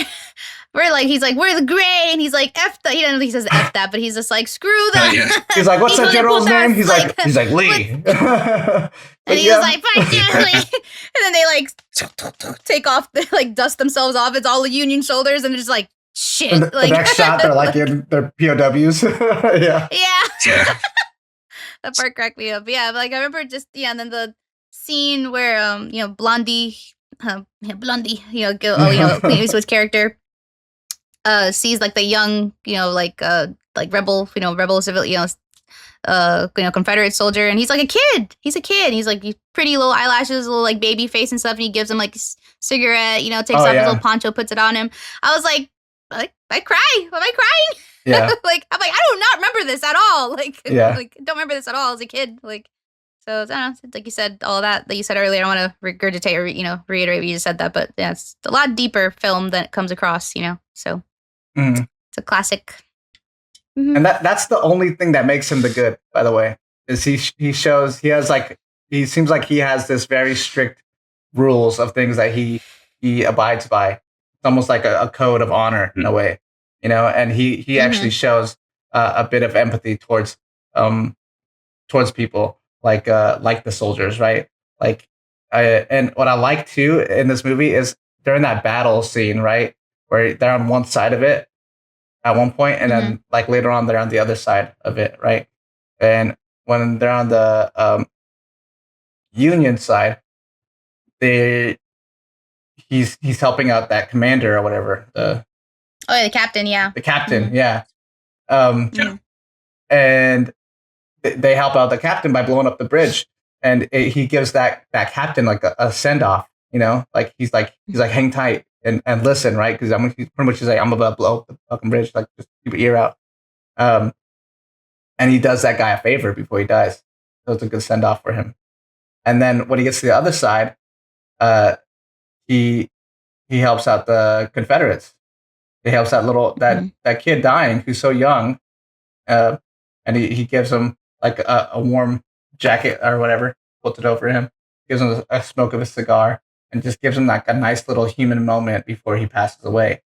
like he's like, we're the gray, and he's like, F that, he says F that, but he's just like, screw that. Yeah. He's like, what's that general's name? He's like Lee. And he was like, fuck you, Lee. And then they like take off, they like dust themselves off. It's all the Union shoulders, and they're just like, shit. And the next shot, they're like in their POWs. Yeah. Yeah. That part cracked me up. Yeah, like I remember just and then the scene where Blondie, Clint Eastwood's character sees like the young, like rebel, rebel civil, Confederate soldier, and he's like a kid. He's a kid. He's like pretty little eyelashes, little like baby face and stuff, and he gives him like a cigarette, takes off his little poncho, puts it on him. I was like I cry. Am I crying? Yeah. I'm like, I do not remember this at all. Like, Yeah. don't remember this at all as a kid. Like, so I don't know. Like you said, all that you said earlier. I don't want to regurgitate or reiterate what you just said that, but yeah, it's a lot deeper film that it comes across. So it's a classic. Mm-hmm. And that's the only thing that makes him the good. By the way, is he seems like he has this very strict rules of things that he abides by. It's almost like a code of honor in a way. And he actually shows a bit of empathy towards people like the soldiers, right? And what I like too in this movie is during that battle scene, right, where they're on one side of it at one point, and then like later on they're on the other side of it, right? And when they're on the Union side, he's helping out that commander or whatever, the captain, yeah. The captain, yeah. And they help out the captain by blowing up the bridge, and he gives that captain like a send off. Like he's like hang tight and listen, right? Because he's pretty much like, I'm about to blow up the fucking bridge, like just keep your ear out. And he does that guy a favor before he dies. So it's a good send off for him. And then when he gets to the other side, he helps out the Confederates. He helps that kid dying who's so young, and he gives him like a warm jacket or whatever, puts it over him, gives him a smoke of a cigar, and just gives him like a nice little human moment before he passes away,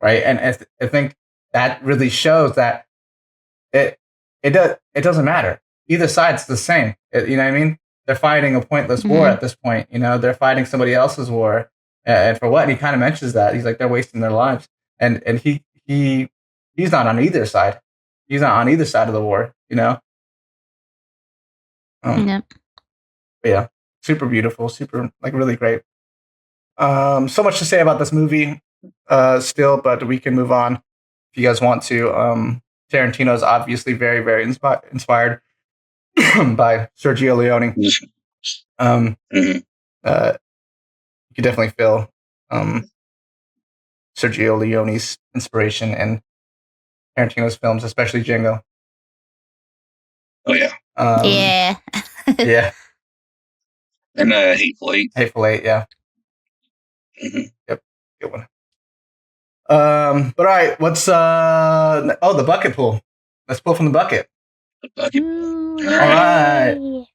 right? And I think that really shows that it doesn't matter. Either side's the same. You know what I mean? They're fighting a pointless war at this point. They're fighting somebody else's war, and for what? And he kind of mentions that he's like they're wasting their lives. And he's not on either side. He's not on either side of the war, Yeah, super beautiful, super like really great. So much to say about this movie, still, but we can move on if you guys want to. Tarantino is obviously very, very inspired by Sergio Leone. You can definitely feel Sergio Leone's inspiration in Tarantino's films, especially Django. Oh yeah. Yeah. Yeah. And Hateful Eight. Hateful Eight, yeah. Mm-hmm. Yep. Good one. But all right, what's the bucket pool. Let's pull from the bucket. Ooh, All right. yay.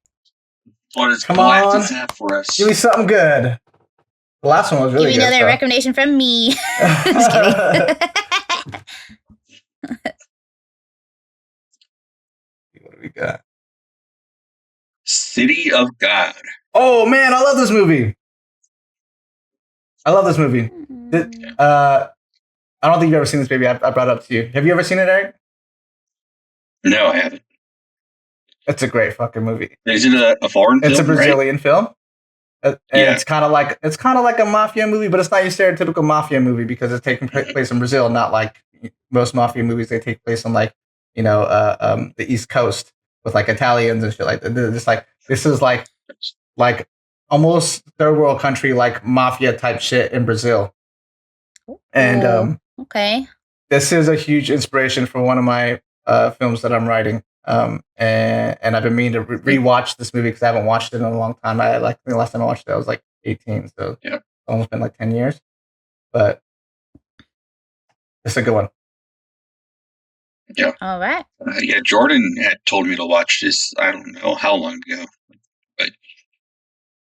What does Come Galactus on. have for us? Give me something good. The last one was really Give me good. another recommendation from me. Just kidding. What do we got? City of God. Oh man, I love this movie. I love this movie. I don't think you've ever seen this, baby. I brought it up to you. Have you ever seen it, Eric? No, I haven't. It's a great fucking movie. Is it a foreign film? It's a Brazilian film. And Yeah. it's kind of like a mafia movie, but it's not your stereotypical mafia movie because it's taking place in Brazil, not like most mafia movies. They take place on like the East Coast with like Italians and shit like that. They're just like this is like almost third world country like mafia type shit in Brazil. And okay. this is a huge inspiration for one of my films that I'm writing. And I've been meaning to rewatch this movie because I haven't watched it in a long time. The last time I watched it, I was like 18, so it's almost been like 10 years. But it's a good one. Yeah. All right. Yeah, Jordan had told me to watch this. I don't know how long ago, but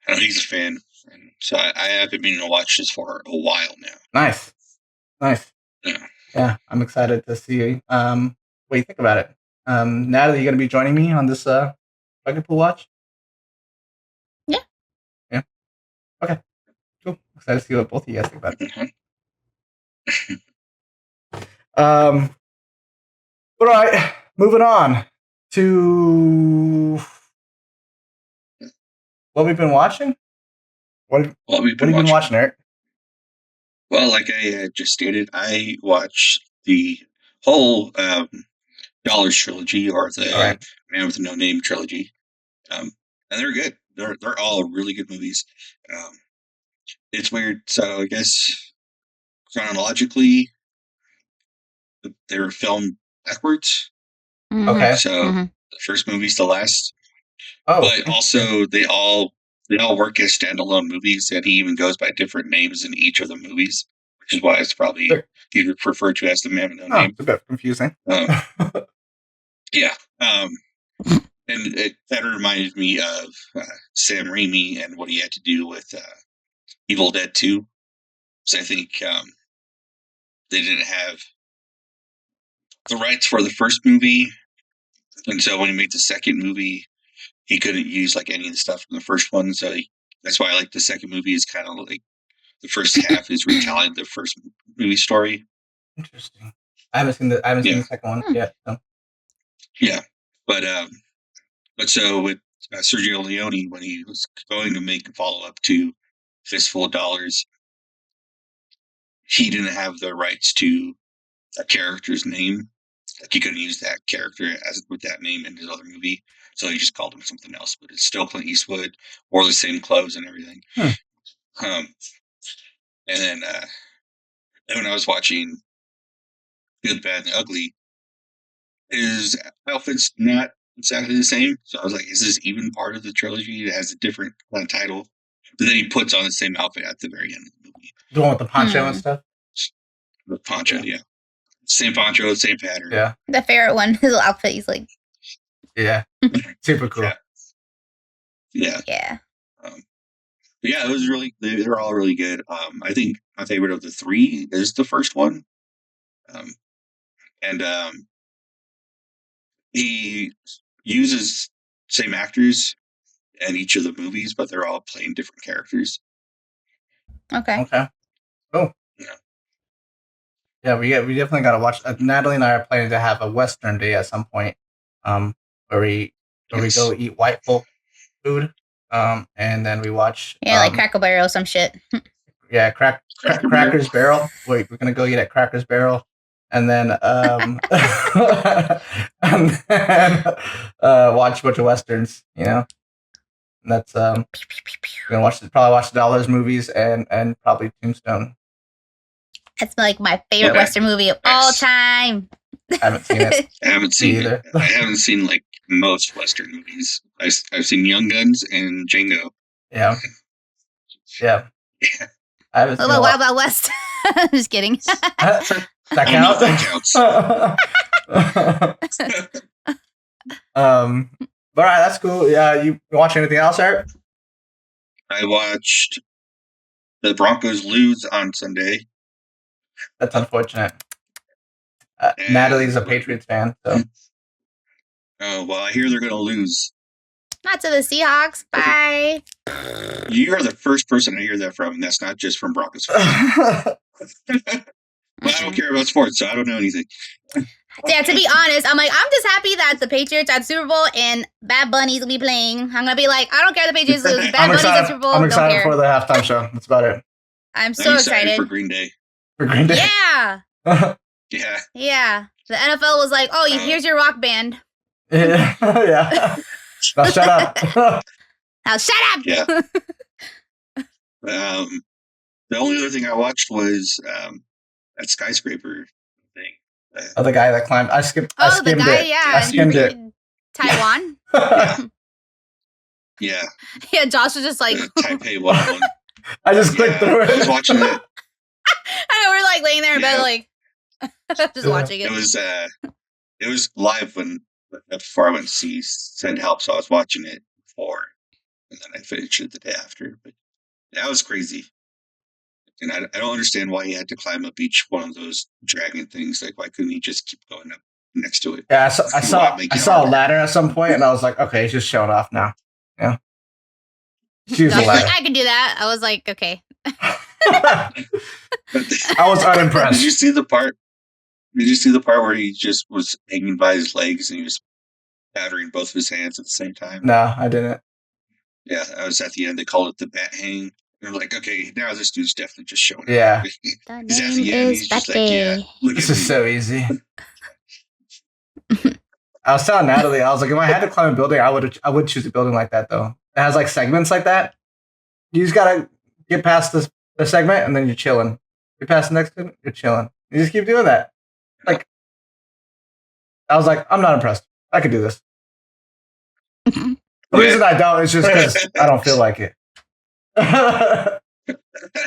I know he's a fan, and so I have been meaning to watch this for a while now. Nice. Yeah, I'm excited to see what you think about it. Natalie, you going to be joining me on this bucket pool watch? Yeah. Okay. Cool. Excited to see what both of you guys think about it. But all right, moving on to what we've been watching. What have you been watching, Eric? Well, like I just stated, I watched the whole Dollars trilogy, or the Man with No Name trilogy, and they're good. They're all really good movies. It's weird. So I guess chronologically, they were filmed backwards. Mm-hmm. Okay. So the first movie's the last. Oh, but also they all work as standalone movies, and he even goes by different names in each of the movies, which is why it's probably he's referred to as the Man with No Name. It's a bit confusing. Yeah. And it kind of reminded me of Sam Raimi and what he had to do with Evil Dead 2. So I think they didn't have the rights for the first movie, and so when he made the second movie, he couldn't use like any of the stuff from the first one. So that's why like the second movie is kind of like the first half is retelling the first movie story. Interesting. I haven't seen the second one yet. So. Yeah, but so with Sergio Leone, when he was going to make a follow-up to Fistful of Dollars, he didn't have the rights to a character's name. Like he couldn't use that character with that name in his other movie, so he just called him something else. But it's still Clint Eastwood, wore the same clothes and everything. And then when I was watching Good, Bad, and the Ugly, his outfit's not exactly the same. So I was like, is this even part of the trilogy? It has a different title. But then he puts on the same outfit at the very end of the movie. The one with the poncho and stuff? The poncho, yeah. Same poncho, same pattern. Yeah. The favorite one, his little outfit, he's like... Yeah. Super cool. Yeah. Yeah. Yeah, it was really, they're all really good. I think my favorite of the three is the first one. He uses same actors in each of the movies, but they're all playing different characters. Okay. Cool. Yeah, we definitely got to watch. Natalie and I are planning to have a Western day at some point, where we go eat white folk food, and then we watch. Yeah, like Cracker Barrel or some shit. Yeah, Crackers Barrel. Wait, we're gonna go eat at Crackers Barrel, and then watch a bunch of westerns. You know, and that's we're gonna probably watch the Dollars movies and probably Tombstone. That's like my favorite Western movie of all time. I haven't seen it. I haven't seen either. I haven't seen like most Western movies. I've seen Young Guns and Django. Yeah. I haven't A seen little a lot. Wild Wild West. Just kidding. That I don't know if that counts. counts. But all right, that's cool. Yeah, you watch anything else, Eric? I watched the Broncos lose on Sunday. That's unfortunate. And- Natalie's a Patriots fan, so Oh, well, I hear they're going to lose. Not to the Seahawks. Bye. You are the first person I hear that from, and that's not just from Broncos fans. But I don't care about sports, so I don't know anything. Yeah, to be honest, I'm just happy that the Patriots at Super Bowl and Bad Bunny's will be playing. I'm gonna be like, I don't care the Patriots lose. Bad Bunny's at Super Bowl. I'm Don't excited care. for the halftime show. That's about it. I'm so I'm excited. for Green Day. For Green Day. Yeah. Yeah. Yeah. The NFL was like, oh, here's your rock band. Yeah. Now shut up. Now shut up. Yeah. The only other thing I watched was that Skyscraper thing. Oh, the guy that climbed. I skimmed the guy, it. yeah. I skimmed it. Taiwan. Yeah. Yeah, Josh was just like, Taipei 101. I just clicked through I was it. watching it. I know, we're like laying there in bed, Yeah. like, just watching It it. was live before I went to see Send Help, so I was watching it before, and then I finished it the day after. But that was crazy, and I don't understand why he had to climb up each one of those dragon things. Like, why couldn't he just keep going up next to it? Yeah, I saw a ladder at some point, and I was like, okay, he's just showing off now. Yeah. She's Josh a was like, ladder. I can do that. I was like, okay. I was unimpressed. Did you see the part? Did you see the part where he just was hanging by his legs and he was battering both of his hands at the same time? No, I didn't. Yeah, I was at the end. They called it the bat hang. They're like, okay, now this dude's definitely just showing up. Yeah. The He's at name the end. is He's just like, yeah, Betty. look This at is me. so easy. I was telling Natalie, I was like, if I had to climb a building, I would choose a building like that though. It has like segments like that. You just gotta get past the segment and then you're chilling. You're past the next segment, you're chilling. You just keep doing that. Like, I was like, I'm not impressed. I could do this. The reason I don't is just because I don't feel like it.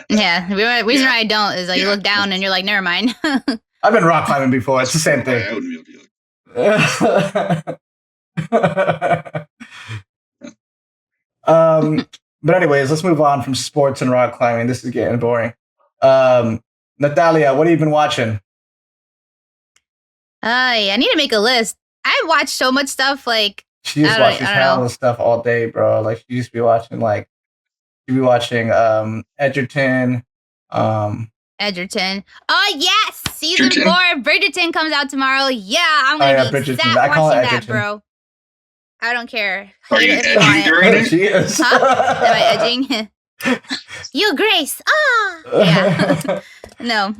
Yeah, the reason why I don't is like you look down and you're like, never mind. I've been rock climbing before. It's the same thing. I wouldn't be able to do it. But anyways, let's move on from sports and rock climbing. This is getting boring. Natalia, what have you been watching? Yeah, I need to make a list. I watched so much stuff. Like, She just I don't watches hell know. of stuff all day, bro. Like she used to be watching Edgerton. Edgerton. Oh yes, season Bridgerton? 4 Bridgerton comes out tomorrow. Yeah, I'm gonna be Bridgerton. sat I call it watching that, Edgerton. bro. I don't care. Are Hate you it if you want edging it. during it? She is. Huh? Am I edging? You Grace. Ah, yeah. No.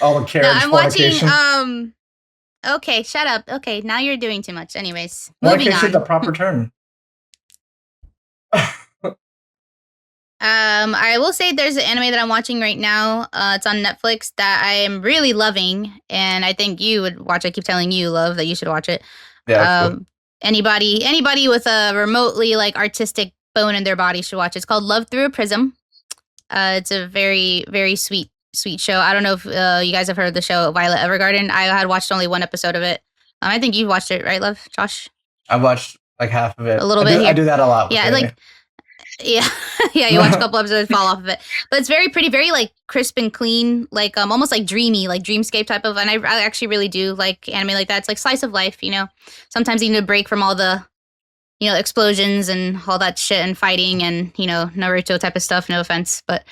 All the No, carriage I'm watching. fornication. Okay, shut up. Okay, now you're doing too much. Anyways, moving Fornication is the on. proper term. I will say there's an anime that I'm watching right now. It's on Netflix that I am really loving, and I think you would watch. I keep telling you, love, that you should watch it. Yeah, that's cool. Anybody with a remotely like artistic bone in their body should watch it. It's called Love Through a Prism. It's a very, very sweet show. I don't know if you guys have heard of the show Violet Evergarden. I had watched only one episode of it. I think you've watched it, right, love, Josh? I've watched like half of it. A little bit here. I do that a lot. with Yeah, anime. like yeah, yeah. You watch a couple episodes, fall off of it, but it's very pretty, very like crisp and clean, like almost like dreamy, like dreamscape type of. And I actually really do like anime like that. It's like slice of life, you know. Sometimes you need a break from all the, you know, explosions and all that shit and fighting and, you know, Naruto type of stuff. No offense, but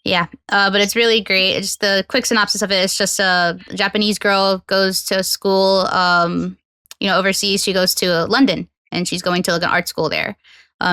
yeah. But it's really great. It's just the quick synopsis of it. It's just a Japanese girl goes to school, you know, overseas. She goes to London and she's going to like an art school there.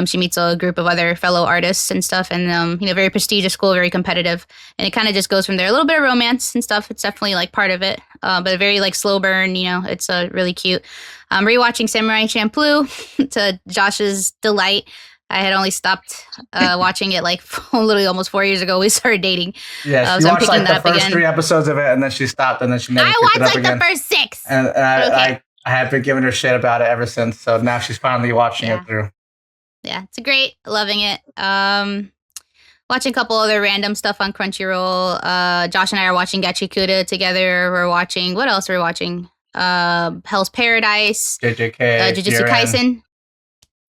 She meets a group of other fellow artists and stuff, and you know, very prestigious school, very competitive, and it kind of just goes from there. A little bit of romance and stuff. It's definitely like part of it, but a very like slow burn. You know, it's really cute. I'm rewatching Samurai Champloo to Josh's delight. I had only stopped watching it like literally almost 4 years ago. We started dating. Yeah, she so I'm watched picking like that the up first again. 3 episodes of it, and then she stopped, and then she never I picked watched it up like again. the first 6. And Okay. I have been giving her shit about it ever since. So now she's finally watching Yeah. it through. Yeah, it's great. Loving it. watching a couple other random stuff on Crunchyroll. Josh and I are watching Gachikuta together. We're watching, what else are we watching? Hell's Paradise, JJK, Jujutsu Kaisen,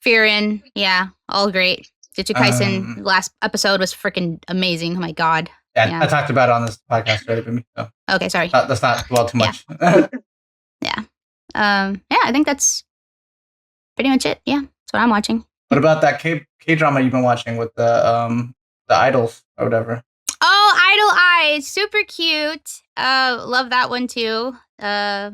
Fearin', yeah, all great. Jujutsu Kaisen last episode was freaking amazing. Oh my god. Yeah, I talked about it on this podcast already. So okay, sorry. Let's not dwell too much. Yeah. I think that's pretty much it. Yeah, that's what I'm watching. What about that K drama you've been watching with the idols or whatever? Oh, Edyll Eyes, super cute. Love that one too. I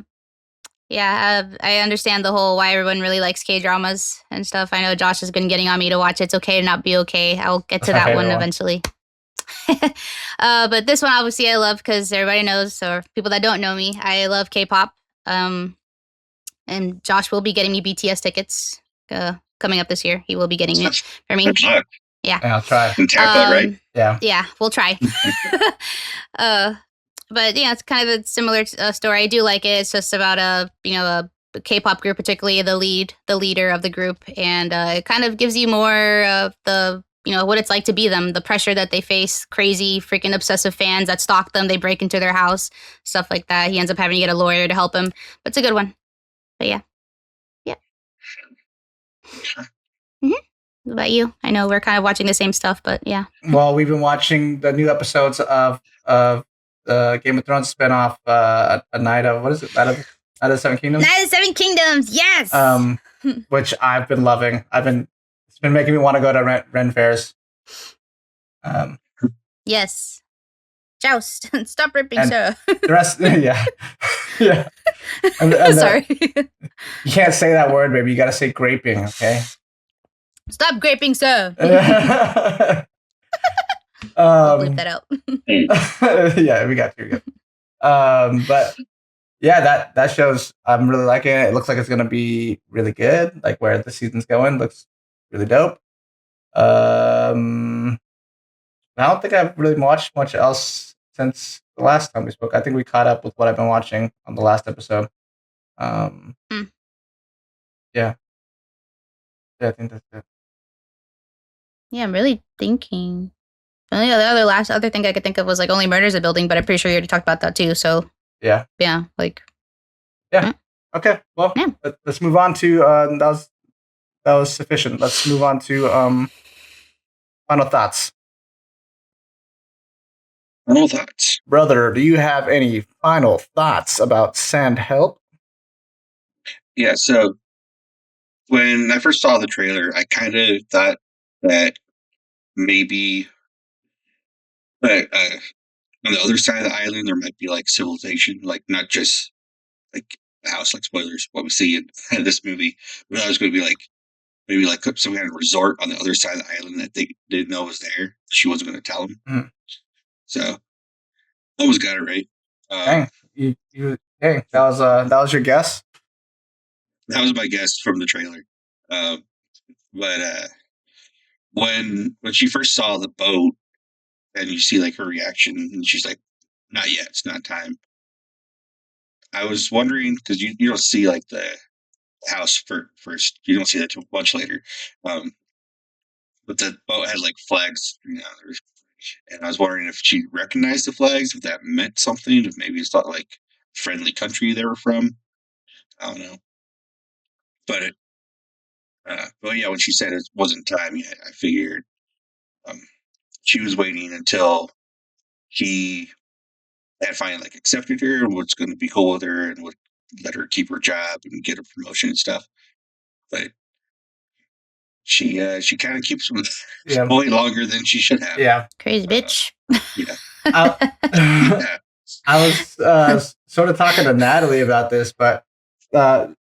understand the whole why everyone really likes K dramas and stuff. I know Josh has been getting on me to watch It's Okay to Not Be Okay. I'll get to that one eventually. But this one obviously I love because everybody knows, or people that don't know me, I love K-pop. And Josh will be getting me BTS tickets coming up this year. He will be getting it for me. Yeah, I'll try. Right? Yeah, we'll try. But yeah, it's kind of a similar story. I do like it. It's just about a K-pop group, particularly the leader of the group, and it kind of gives you more of the what it's like to be them, the pressure that they face, crazy freaking obsessive fans that stalk them, they break into their house, stuff like that. He ends up having to get a lawyer to help him, but it's a good one. But yeah. What about you? I know we're kind of watching the same stuff, but yeah. Well, we've been watching the new episodes of the Game of Thrones spinoff, A Night of, what is it? Night of the Seven Kingdoms? Night of the Seven Kingdoms, yes! Which I've been loving. It's been making me want to go to Ren fairs. Yes. Joust. Stop ripping, sir. The rest, yeah. Yeah. And sorry. You can't say that word, baby. You got to say graping, okay? Stop graping, sir. I'll bleep that out. Yeah, we got to. But yeah, that show's, I'm really liking it. It looks like it's going to be really good. Like where the season's going looks really dope. I don't think I've really watched much else since the last time we spoke. I think we caught up with what I've been watching on the last episode. Yeah. I think that's it. Yeah, I'm really thinking. The other thing I could think of was like Only Murders a Building, but I'm pretty sure you already talked about that too. So yeah. Okay. Well, let's move on to that was sufficient. Let's move on to final thoughts. Final thoughts, brother. Do you have any final thoughts about Sand Help? Yeah. So when I first saw the trailer, I kind of thought that maybe on the other side of the island there might be like civilization, like not just like a house, like spoilers, what we see in this movie. But I was going to be like maybe like some kind of resort on the other side of the island that they didn't know was there. She wasn't going to tell them. So almost got it right. Dang, that was your guess. That was my guess from the trailer. But when she first saw the boat and you see like her reaction and she's like, not yet, it's not time. I was wondering, because you don't see like the house first, you don't see that too much later. But the boat had like flags, and I was wondering if she recognized the flags, if that meant something, if maybe it's not like friendly country they were from. I don't know. But yeah, when she said it wasn't time yet, I figured she was waiting until he had finally like accepted her and was going to be cool with her and would let her keep her job and get a promotion and stuff. But she kind of keeps way longer than she should have. Yeah, crazy bitch. Yeah. I was sort of talking to Natalie about this, but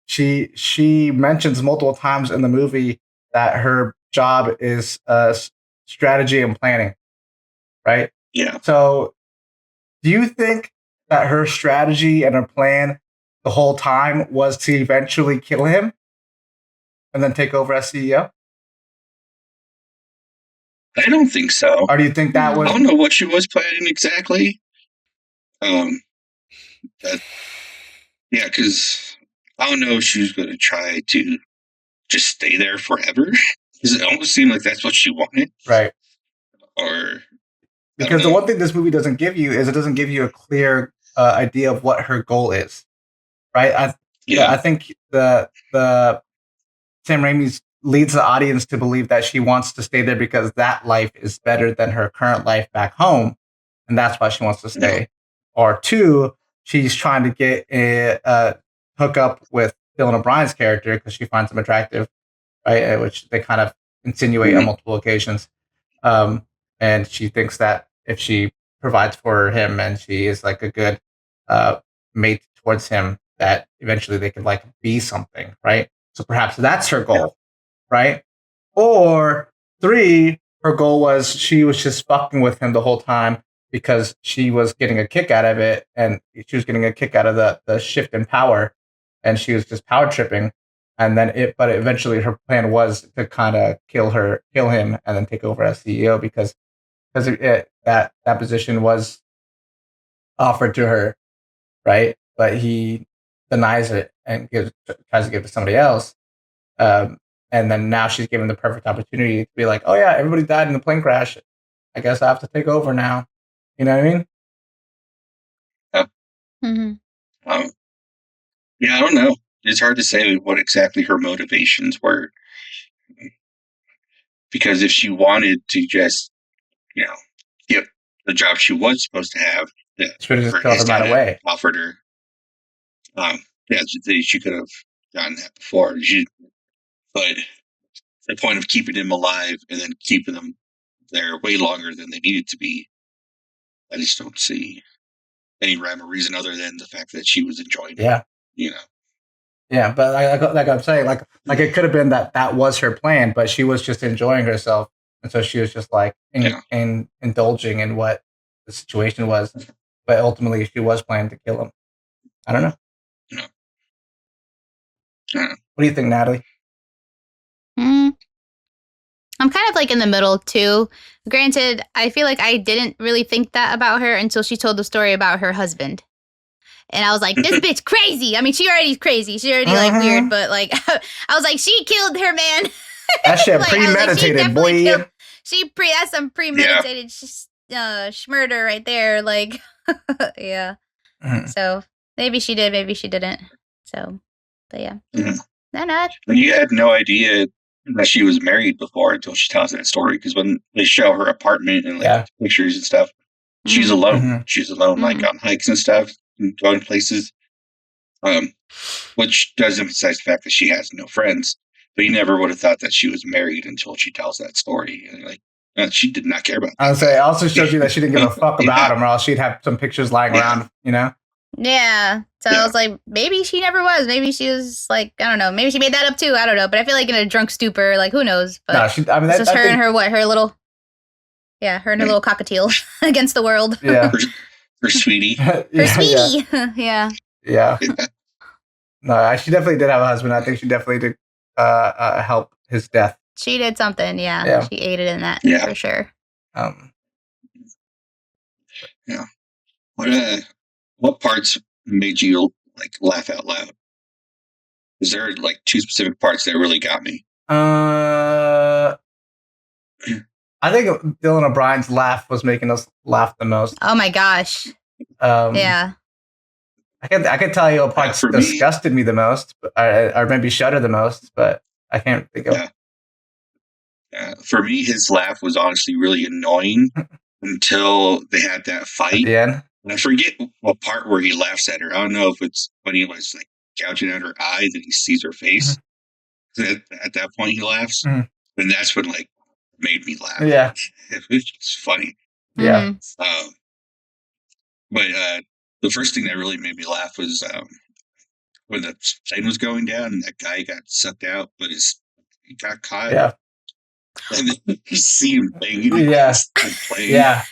she mentions multiple times in the movie that her job is strategy and planning, right? Yeah. So do you think that her strategy and her plan the whole time was to eventually kill him and then take over as CEO? I don't think so. Or do you think that was... I don't know what she was planning exactly. Yeah, because I don't know if she was going to try to just stay there forever. Because it almost seemed like that's what she wanted. Right. or because the one thing this movie doesn't give you is it doesn't give you a clear idea of what her goal is, right? I think the Sam Raimi leads the audience to believe that she wants to stay there because that life is better than her current life back home, and that's why she wants to stay. Or two, she's trying to get a hook up with Dylan O'Brien's character because she finds him attractive, right? Which they kind of insinuate on multiple occasions. And she thinks that if she provides for him and she is like a good mate towards him, that eventually they could like be something, right? So perhaps that's her goal, right? Or three, her goal was she was just fucking with him the whole time because she was getting a kick out of it, and she was getting a kick out of the shift in power, and she was just power tripping. And then but eventually her plan was to kind of kill him, and then take over as CEO because that position was offered to her, right? But he denies it and tries to give it to somebody else. And then now she's given the perfect opportunity to be like, oh yeah, everybody died in the plane crash. I guess I have to take over now. You know what I mean? Yeah, I don't know. It's hard to say what exactly her motivations were. Because if she wanted to just, get the job she was supposed to have, she would have just killed him right away. Offered her. She could have gotten that before. But the point of keeping him alive and then keeping them there way longer than they needed to be, I just don't see any rhyme or reason other than the fact that she was enjoying it. Yeah. Yeah, but like I'm saying, like it could have been that was her plan, but she was just enjoying herself, and so she was just like indulging in what the situation was. But ultimately, she was planning to kill him. I don't know. What do you think, Natalie? I'm kind of like in the middle too. Granted, I feel like I didn't really think that about her until she told the story about her husband. And I was like, this bitch crazy. I mean, she already crazy. She already like weird, but like, I was like, she killed her man. That shit premeditated, boy. That's some premeditated murder right there. Like, yeah. So maybe she did, maybe she didn't. So, but yeah. And you had no idea that she was married before until she tells that story. Because when they show her apartment and like pictures and stuff, she's alone. She's alone, like on hikes and stuff. Going places, which does emphasize the fact that she has no friends. But you never would have thought that she was married until she tells that story. And like, she did not care about that. I would say it also shows you that she didn't give a fuck about him, or else she'd have some pictures lying around, you know? Yeah. So I was like, maybe she never was. Maybe she was like, I don't know. Maybe she made that up too. I don't know. But I feel like in a drunk stupor, like, who knows? But it's just her and her little cockatiel against the world. Yeah. Her sweetie. Her sweetie. Yeah. No, she definitely did have a husband. I think she definitely did help his death. She did something, yeah. She aided in that for sure. Yeah. What parts made you like laugh out loud? Is there like two specific parts that really got me? I think Dylan O'Brien's laugh was making us laugh the most. Oh my gosh. Yeah. I can tell you what parts disgusted me the most, or maybe shudder the most, but I can't think of. For me, his laugh was honestly really annoying until they had that fight. At the end? And I forget what part where he laughs at her. I don't know if it's when he was like gouging at her eye, then he sees her face. At that point, he laughs. And that's when like made me laugh. Yeah. It's funny. Yeah. But the first thing that really made me laugh was when the plane was going down and that guy got sucked out, but he got caught. Yeah. And then you see him banging against the plane. Yeah.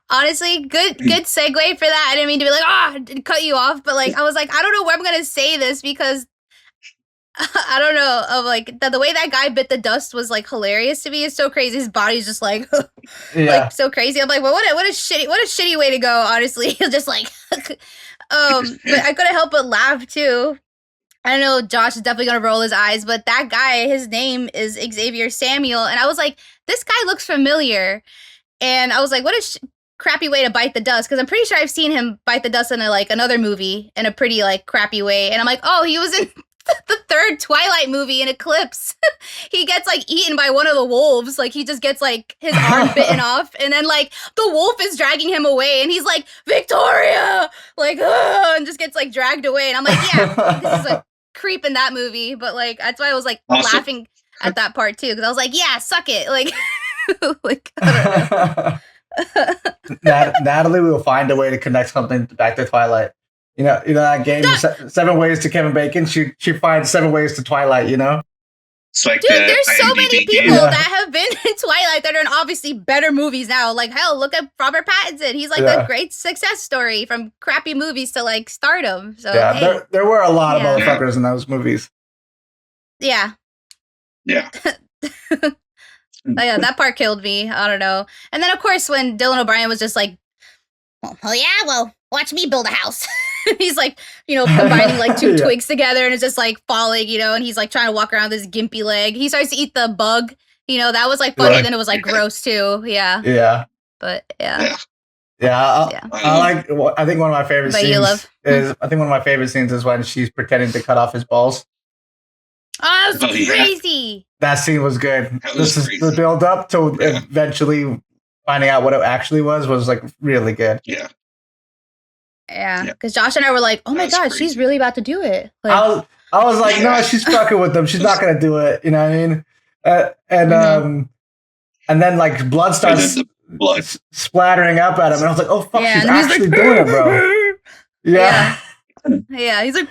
Honestly, good segue for that. I didn't mean to be like, cut you off, but like I was like, I don't know where I'm gonna say this because I don't know, of like the way that guy bit the dust was like hilarious to me. It's so crazy. His body's just like like so crazy. I'm like, well, what a shitty way to go, honestly. Just like but I couldn't help but laugh too. I don't know, Josh is definitely going to roll his eyes, but that guy, his name is Xavier Samuel. And I was like, this guy looks familiar. And I was like, what a crappy way to bite the dust. Because I'm pretty sure I've seen him bite the dust in another movie in a pretty crappy way. And I'm like, oh, he was in the third Twilight movie in Eclipse. He gets eaten by one of the wolves. He just gets his arm bitten off. And then the wolf is dragging him away. And he's like, Victoria! And just gets dragged away. And I'm like, yeah, this is a creep in that movie, but that's why I was laughing at that part too, because I was like, yeah, suck it, I don't know. Natalie will find a way to connect something back to Twilight. You know that game, 7 Ways to Kevin Bacon. She finds 7 ways to Twilight. It's like dude, there's so IMDb many people that have been in Twilight that are in obviously better movies now. Hell, look at Robert Pattinson. He's a great success story from crappy movies to stardom. So yeah, hey. there were a lot of motherfuckers in those movies. Yeah. Yeah. Oh, yeah, that part killed me. I don't know. And then of course when Dylan O'Brien was just well, watch me build a house. He's combining two twigs together and it's just falling, and he's trying to walk around with his gimpy leg. He starts to eat the bug. That was funny. Right. Then it was gross too. Yeah. Yeah. But yeah. I think one of my favorite But scenes is when she's pretending to cut off his balls. Oh, that was crazy. That scene was good. Was Is the build up to eventually finding out what it actually was really good. Yeah. Yeah, because Josh and I were like, "Oh my god, crazy. she's really about to do it." I was like, "No, she's fucking with them. She's not gonna do it." You know what I mean? And then blood starts splattering up at him, and I was like, "Oh fuck, she's actually doing it, bro." Yeah. Yeah, he's like,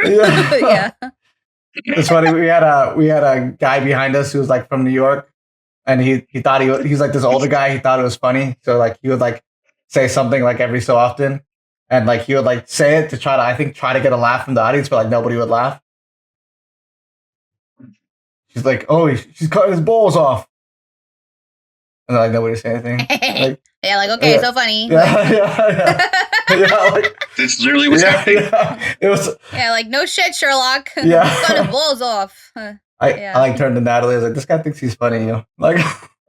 yeah. It's funny. We had a guy behind us who was from New York, and he thought he's this older guy. He thought it was funny, so he would say something every so often, and he would say it to try to get a laugh from the audience, but nobody would laugh. She's like, "Oh, she's cutting his balls off," and then nobody say anything. Okay, so funny. Yeah. That's literally what's happening. Yeah. It was. Yeah, no shit, Sherlock. Yeah. Cut his balls off. I turned to Natalie. I was like, "This guy thinks he's funny," Yeah.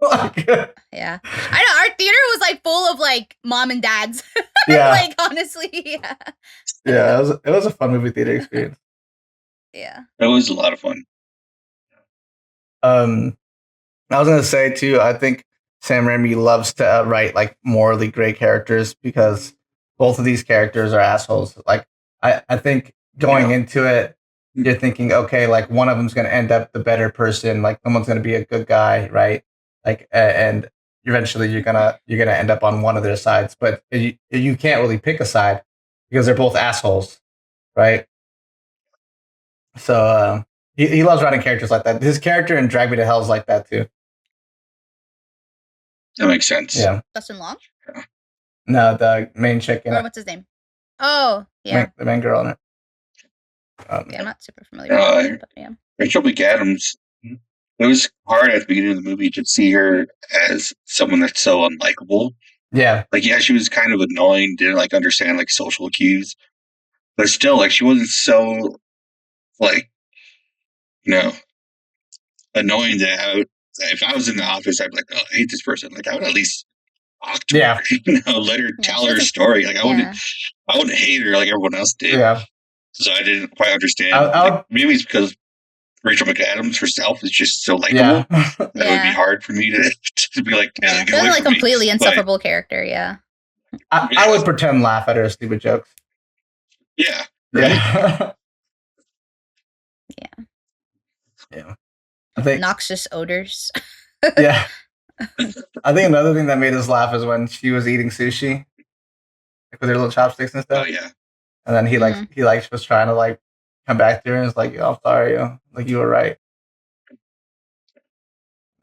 I know our theater was full of mom and dads. Yeah. Honestly, yeah. Yeah, it was a fun movie theater experience. Yeah. That was a lot of fun. I was gonna say too, I think Sam Raimi loves to write morally great characters because both of these characters are assholes. I think going into it, you're thinking, okay, one of them's gonna end up the better person, someone's gonna be a good guy, right? And eventually you're gonna end up on one of their sides, but you can't really pick a side because they're both assholes, right? So he loves writing characters like that. His character in Drag Me to Hell is like that too. That makes sense. Yeah. Justin Long? No, the main chick in Or it. what's his name? Oh, yeah. The main girl in it. Yeah, I'm not super familiar with him, but yeah. Rachel McAdams. It was hard at the beginning of the movie to see her as someone that's so unlikable. Yeah. She was kind of annoying, didn't understand social cues. But still, she wasn't so annoying that if I was in the office, I'd be like, "Oh, I hate this person." I would at least talk to her, let her tell her story. I wouldn't hate her like everyone else did. Yeah. So I didn't quite understand. Maybe it's because Rachel McAdams herself is just so likable. Yeah. That would be hard for me to be like, yeah. That's a completely insufferable character, yeah. I would pretend laugh at her stupid jokes. Yeah. Yeah. Yeah. Yeah. I think noxious odors. Yeah. I think another thing that made us laugh is when she was eating sushi with her little chopsticks and stuff. Oh yeah. And then he was trying to come back to her and was like, "Oh, I'm sorry, you were right."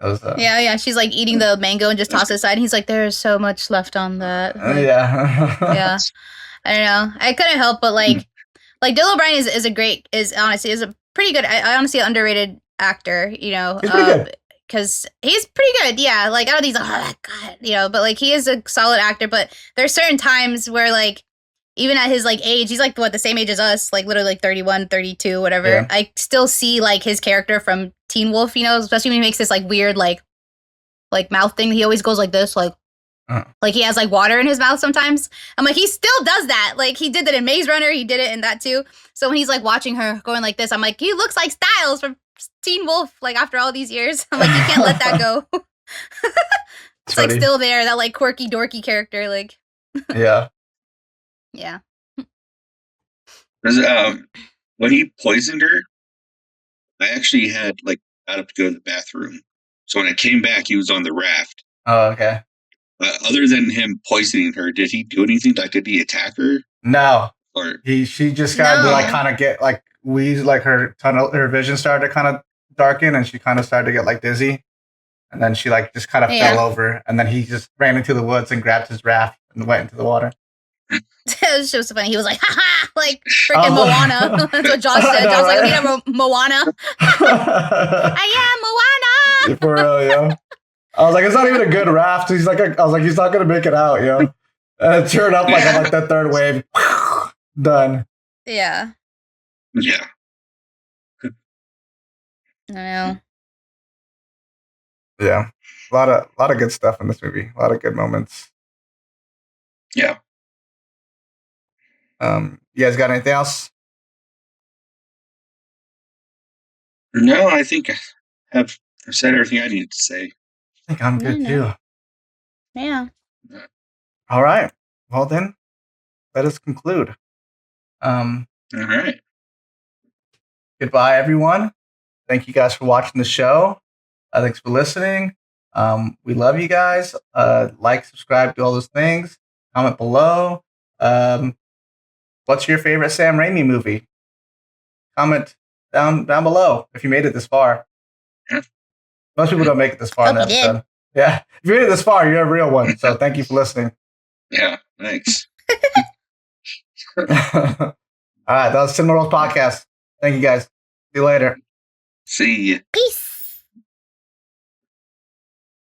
That was, yeah. She's like eating the mango and just toss it aside. And he's like, "There's so much left on that." Yeah. Yeah. I don't know. I couldn't help but Dylan O'Brien is honestly a pretty good. I honestly underrated actor. He's pretty good. Because he's pretty good, yeah. I don't think he's oh god, but he is a solid actor. But there's certain times where even at his like age, he's like the same age as us, like literally like 31, 32, whatever. Yeah. I still see like his character from Teen Wolf, you know, especially when he makes this like weird like mouth thing. He always goes like this, like he has like water in his mouth sometimes. I'm like, he still does that. Like he did that in Maze Runner, he did it in that too. So when he's like watching her going like this, I'm like, he looks like Styles from Teen Wolf, like after all these years. I'm like, you can't let that go. It's like still there, that like quirky dorky character, like Yeah. Yeah. When he poisoned her, I actually had like got up to go to the bathroom. So when I came back, he was on the raft. Oh, okay. Other than him poisoning her, did he do anything? Like, did he attack her? No. Or she just got to like kind of get like wheeze, like her vision started to kind of darken, and she kind of started to get like dizzy, and then she like just kind of fell over, and then he just ran into the woods and grabbed his raft and went into the water. It was so funny. He was like, ha, like freaking Moana. That's what Josh said. Josh was like, I mean, Moana. I am Moana. For real, yo. I was like, it's not even a good raft. I was like, he's not gonna make it out, yo. And it turned up like on like that third wave. Done. Yeah. Yeah. I know. Yeah. A lot of good stuff in this movie. A lot of good moments. Yeah. You guys got anything else? No, I think I've said everything I needed to say. I think I'm good too. Yeah. All right. Well then, let us conclude. All right. Goodbye, everyone. Thank you guys for watching the show. Thanks for listening. We love you guys. Like, subscribe, do all those things. Comment below. What's your favorite Sam Raimi movie? Comment down below if you made it this far. Yeah. Most people don't make it this far in the episode. Yeah. If you made it this far, you're a real one. So thank you for listening. Yeah, thanks. All right, that was Cinema Rolls Podcast. Thank you guys. See you later. See ya. Peace.